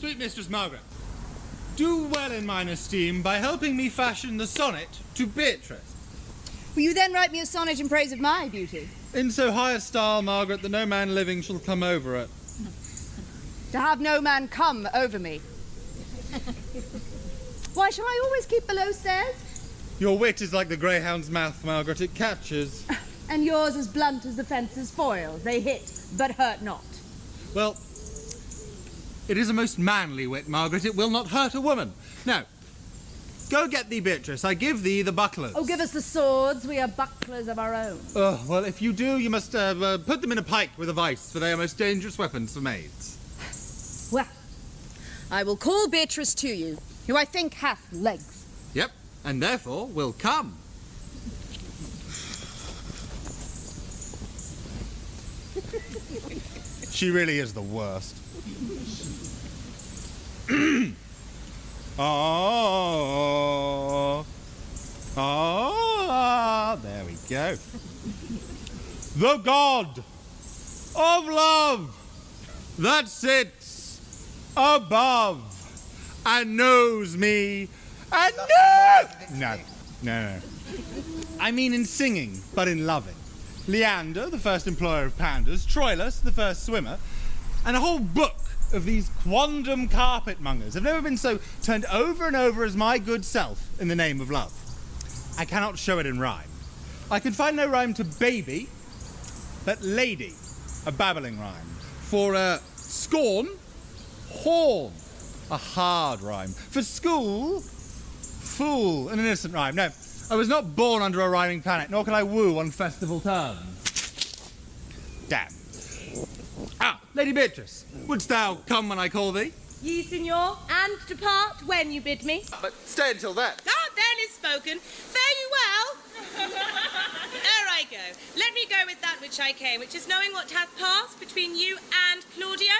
Sweet Mistress Margaret, do well in mine esteem by helping me fashion the sonnet to Beatrice. Will you then write me a sonnet in praise of my beauty? In so high a style, Margaret, that no man living shall come over it. To have no man come over me. Why, shall I always keep below stairs? Your wit is like the greyhound's mouth, Margaret. It catches. And yours as blunt as the fencer's foils. They hit, but hurt not. Well, it is a most manly wit, Margaret. It will not hurt a woman. Now, go get thee Beatrice. I give thee the bucklers. Oh, give us the swords. We are bucklers of our own. Oh, well, if you do, you must put them in a pike with a vice, for they are most dangerous weapons for maids. Well, I will call Beatrice to you, who I think hath legs. Yep, and therefore will come. She really is the worst. There we go. The god of love that sits above and knows me and No. I mean in singing, but in loving. Leander, the first employer of pandas, Troilus, the first swimmer, and a whole book of these quondam carpetmongers have never been so turned over and over as my good self in the name of love. I cannot show it in rhyme. I could find no rhyme to baby, but lady, a babbling rhyme. For scorn, horn, a hard rhyme. For school, fool, an innocent rhyme. No, I was not born under a rhyming planet, nor can I woo on festival terms. Damn. Lady Beatrice, wouldst thou come when I call thee? Ye, signor, and depart when you bid me. But stay until then. Then is spoken. Fare you well. There I go. Let me go with that which I came, which is knowing what hath passed between you and Claudio.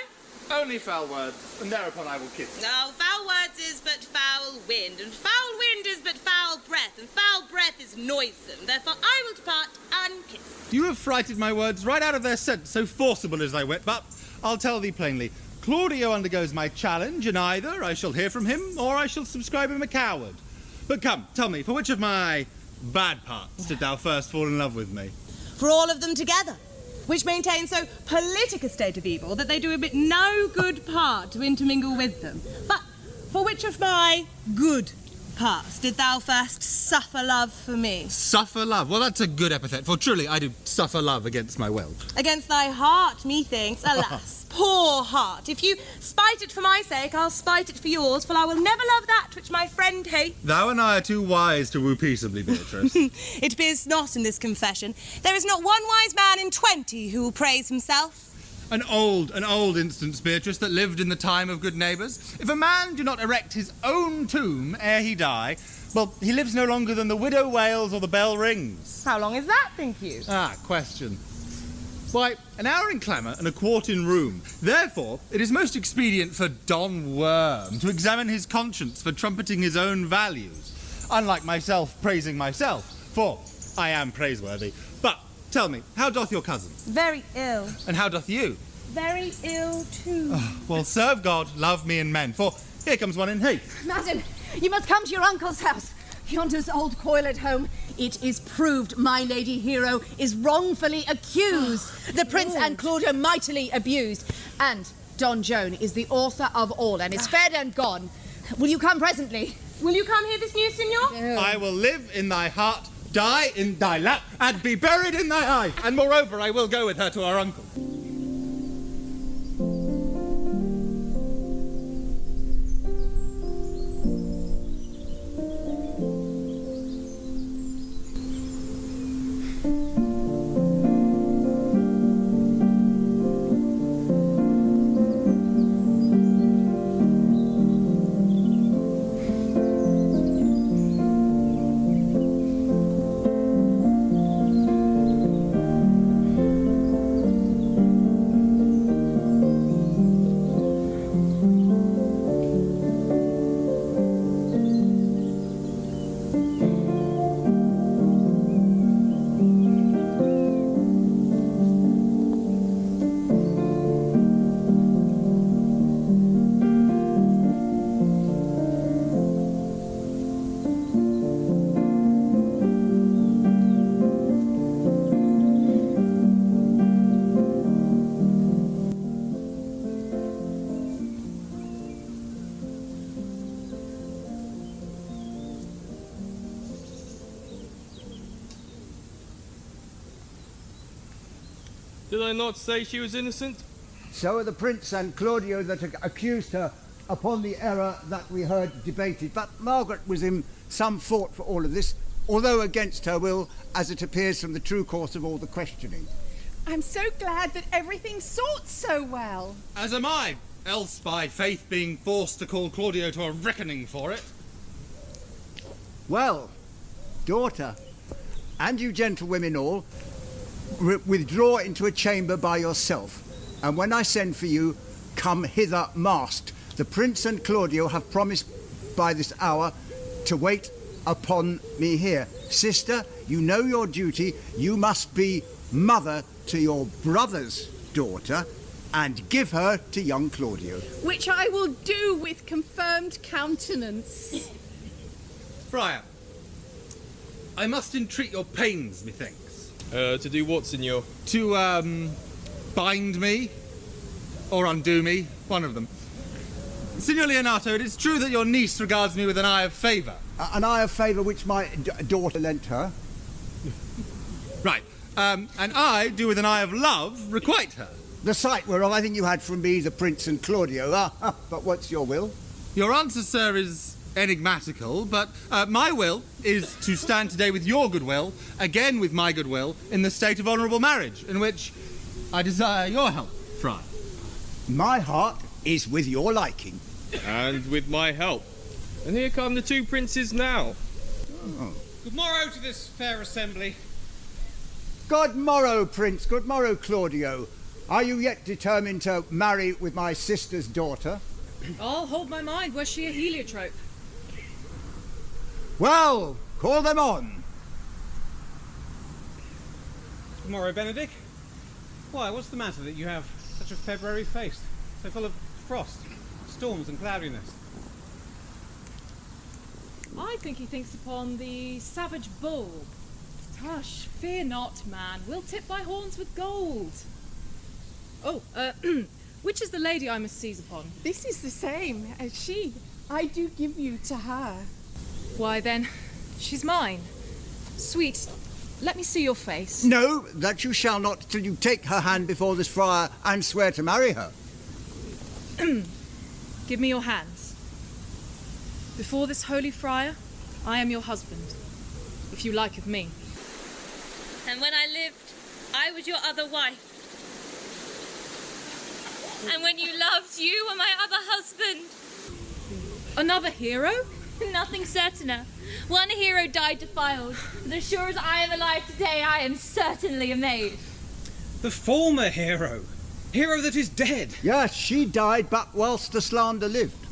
Only foul words, and thereupon I will kiss you. No, foul words is but foul wind, and foul wind is but foul breath. is noisome. Therefore I will depart and kiss. You have frighted my words right out of their sense, so forcible is thy wit, but I'll tell thee plainly. Claudio undergoes my challenge, and either I shall hear from him, or I shall subscribe him a coward. But come, tell me, for which of my bad parts did thou first fall in love with me? For all of them together, which maintain so politic a state of evil that they do admit no good part to intermingle with them. But for which of my good parts did thou first suffer love for me? Suffer love? Well, that's a good epithet, for truly I do suffer love against my will. Against thy heart, methinks, alas, poor heart. If you spite it for my sake, I'll spite it for yours, for I will never love that which my friend hates. Thou and I are too wise to woo peaceably, Beatrice. It appears not in this confession. There is not one wise man in 20 who will praise himself. An old instance, Beatrice, that lived in the time of good neighbours. If a man do not erect his own tomb ere he die, well, he lives no longer than the widow wails or the bell rings. How long is that, think you? Question. Why, an hour in clamour and a quart in room. Therefore, it is most expedient for Don Worm to examine his conscience for trumpeting his own values, unlike myself praising myself, for I am praiseworthy. But tell me, how doth your cousin? Very ill. And how doth you? Very ill too. Well, serve God, love me and men, for here comes one in haste. Madam, you must come to your uncle's house. Yonder's old coil at home. It is proved my lady hero is wrongfully accused. The prince and Claudio mightily abused. And Don Joan is the author of all and is fed and gone. Will you come presently? Will you come here this new, signor? I will live in thy heart, die in thy lap, and be buried in thy eye. And moreover, I will go with her to our uncle. Did I not say she was innocent? So are the prince and Claudio that accused her upon the error that we heard debated. But Margaret was in some fault for all of this, although against her will, as it appears from the true course of all the questioning. I'm so glad that everything sorts so well. As am I, else by faith being forced to call Claudio to a reckoning for it. Well, daughter, and you gentlewomen all, withdraw into a chamber by yourself, and when I send for you, come hither masked. The prince and Claudio have promised by this hour to wait upon me here. Sister, you know your duty. You must be mother to your brother's daughter and give her to young Claudio. Which I will do with confirmed countenance. Friar, I must entreat your pains, methinks. To do what, signor? To, bind me, or undo me, one of them. Signor Leonato, it is true that your niece regards me with an eye of favour. An eye of favour which my daughter lent her. Right. And I do with an eye of love requite her. The sight whereof I think you had from me the prince and Claudio. But what's your will? Your answer, sir, is enigmatical, but my will is to stand today with your goodwill, again with my goodwill, in the state of honourable marriage, in which I desire your help, Friar. My heart is with your liking. And with my help. And here come the two princes now. Oh. Good morrow to this fair assembly. Good morrow, Prince. Good morrow, Claudio. Are you yet determined to marry with my sister's daughter? I'll hold my mind. Was she a heliotrope? Well, call them on. Tomorrow, Benedick. Why, what's the matter that you have such a February face? So full of frost, storms and cloudiness. I think he thinks upon the savage bull. Hush, fear not, man. We'll tip thy horns with gold. Oh, which is the lady I must seize upon? This is the same as she. I do give you to her. Why then, she's mine. Sweet, let me see your face. No, that you shall not till you take her hand before this friar and swear to marry her. Give me your hands. Before this holy friar, I am your husband, if you like of me. And when I lived, I was your other wife. And when you loved, you were my other husband. Another hero? Nothing certainer. One hero died defiled, but as sure as I am alive today, I am certainly a maid. The former hero. Hero that is dead. Yes, she died, but whilst the slander lived.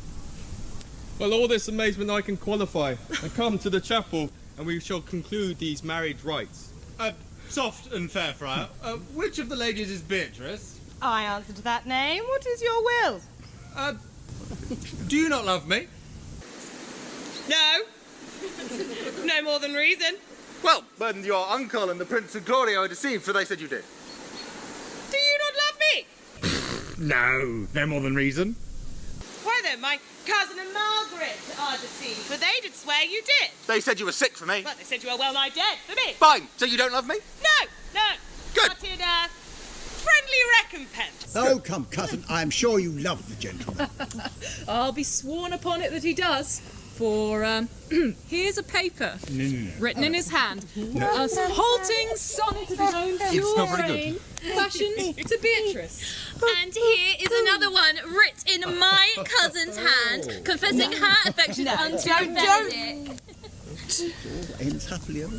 Well, all this amazement I can qualify. And come to the chapel, and we shall conclude these marriage rites. Soft and fair, Friar. Which of the ladies is Beatrice? I answer to that name. What is your will? Do you not love me? No. No more than reason. Well, then your uncle and the Prince and Claudio are deceived, for they said you did. Do you not love me? No more than reason. Why then, my cousin and Margaret are deceived, for they did swear you did. They said you were sick for me. Well, they said you were well nigh dead for me. Fine, so you don't love me? No. Good. Not in friendly recompense. Oh, come, cousin, I am sure you love the gentleman. I'll be sworn upon it that he does. For, here's a paper written in his hand. A halting sonnet of his own pure brain, fashioned to Beatrice. And here is another one writ in my cousin's hand, confessing her affection unto Benedick. Ends happily ever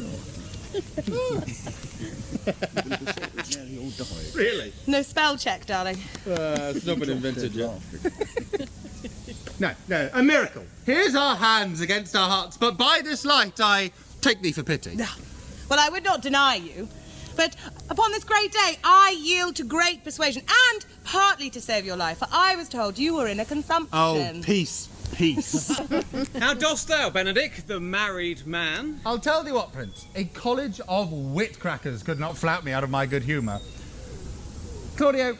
Really? No spell check, darling. It's not been invented yet. No, a miracle. Here's our hands against our hearts, but by this light I take thee for pity. Well, I would not deny you, but upon this great day I yield to great persuasion, and partly to save your life, for I was told you were in a consumption. Oh, peace. How dost thou, Benedick, the married man? I'll tell thee what, Prince. A college of wit-crackers could not flout me out of my good humour. Claudio,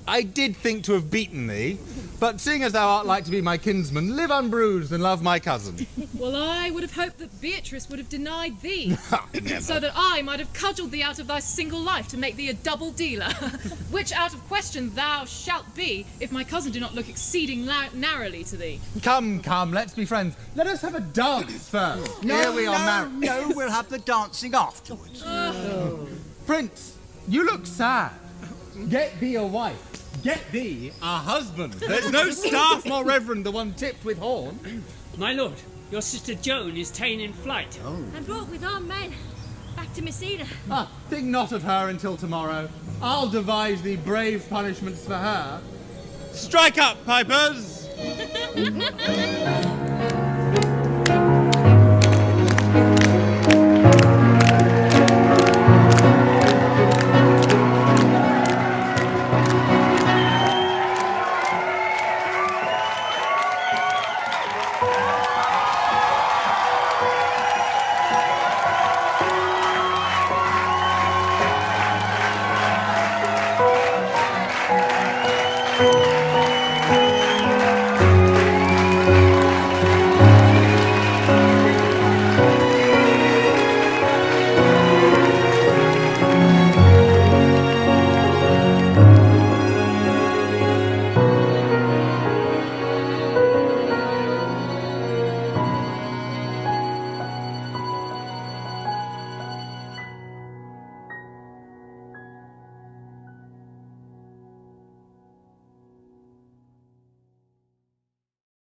I did think to have beaten thee, but seeing as thou art like to be my kinsman, live unbruised and love my cousin. Well, I would have hoped that Beatrice would have denied thee, so that I might have cudgelled thee out of thy single life to make thee a double dealer, which out of question thou shalt be, if my cousin do not look exceeding narrowly to thee. Come, let's be friends. Let us have a dance first. Here we are married. No, we'll have the dancing afterwards. Prince, you look sad. Get thee a wife. Get thee a husband. There's no staff more reverend than one tipped with horn. My lord, your sister Joan is ta'en in flight. And brought with armed men back to Messina. Think not of her until tomorrow. I'll devise thee brave punishments for her. Strike up, pipers!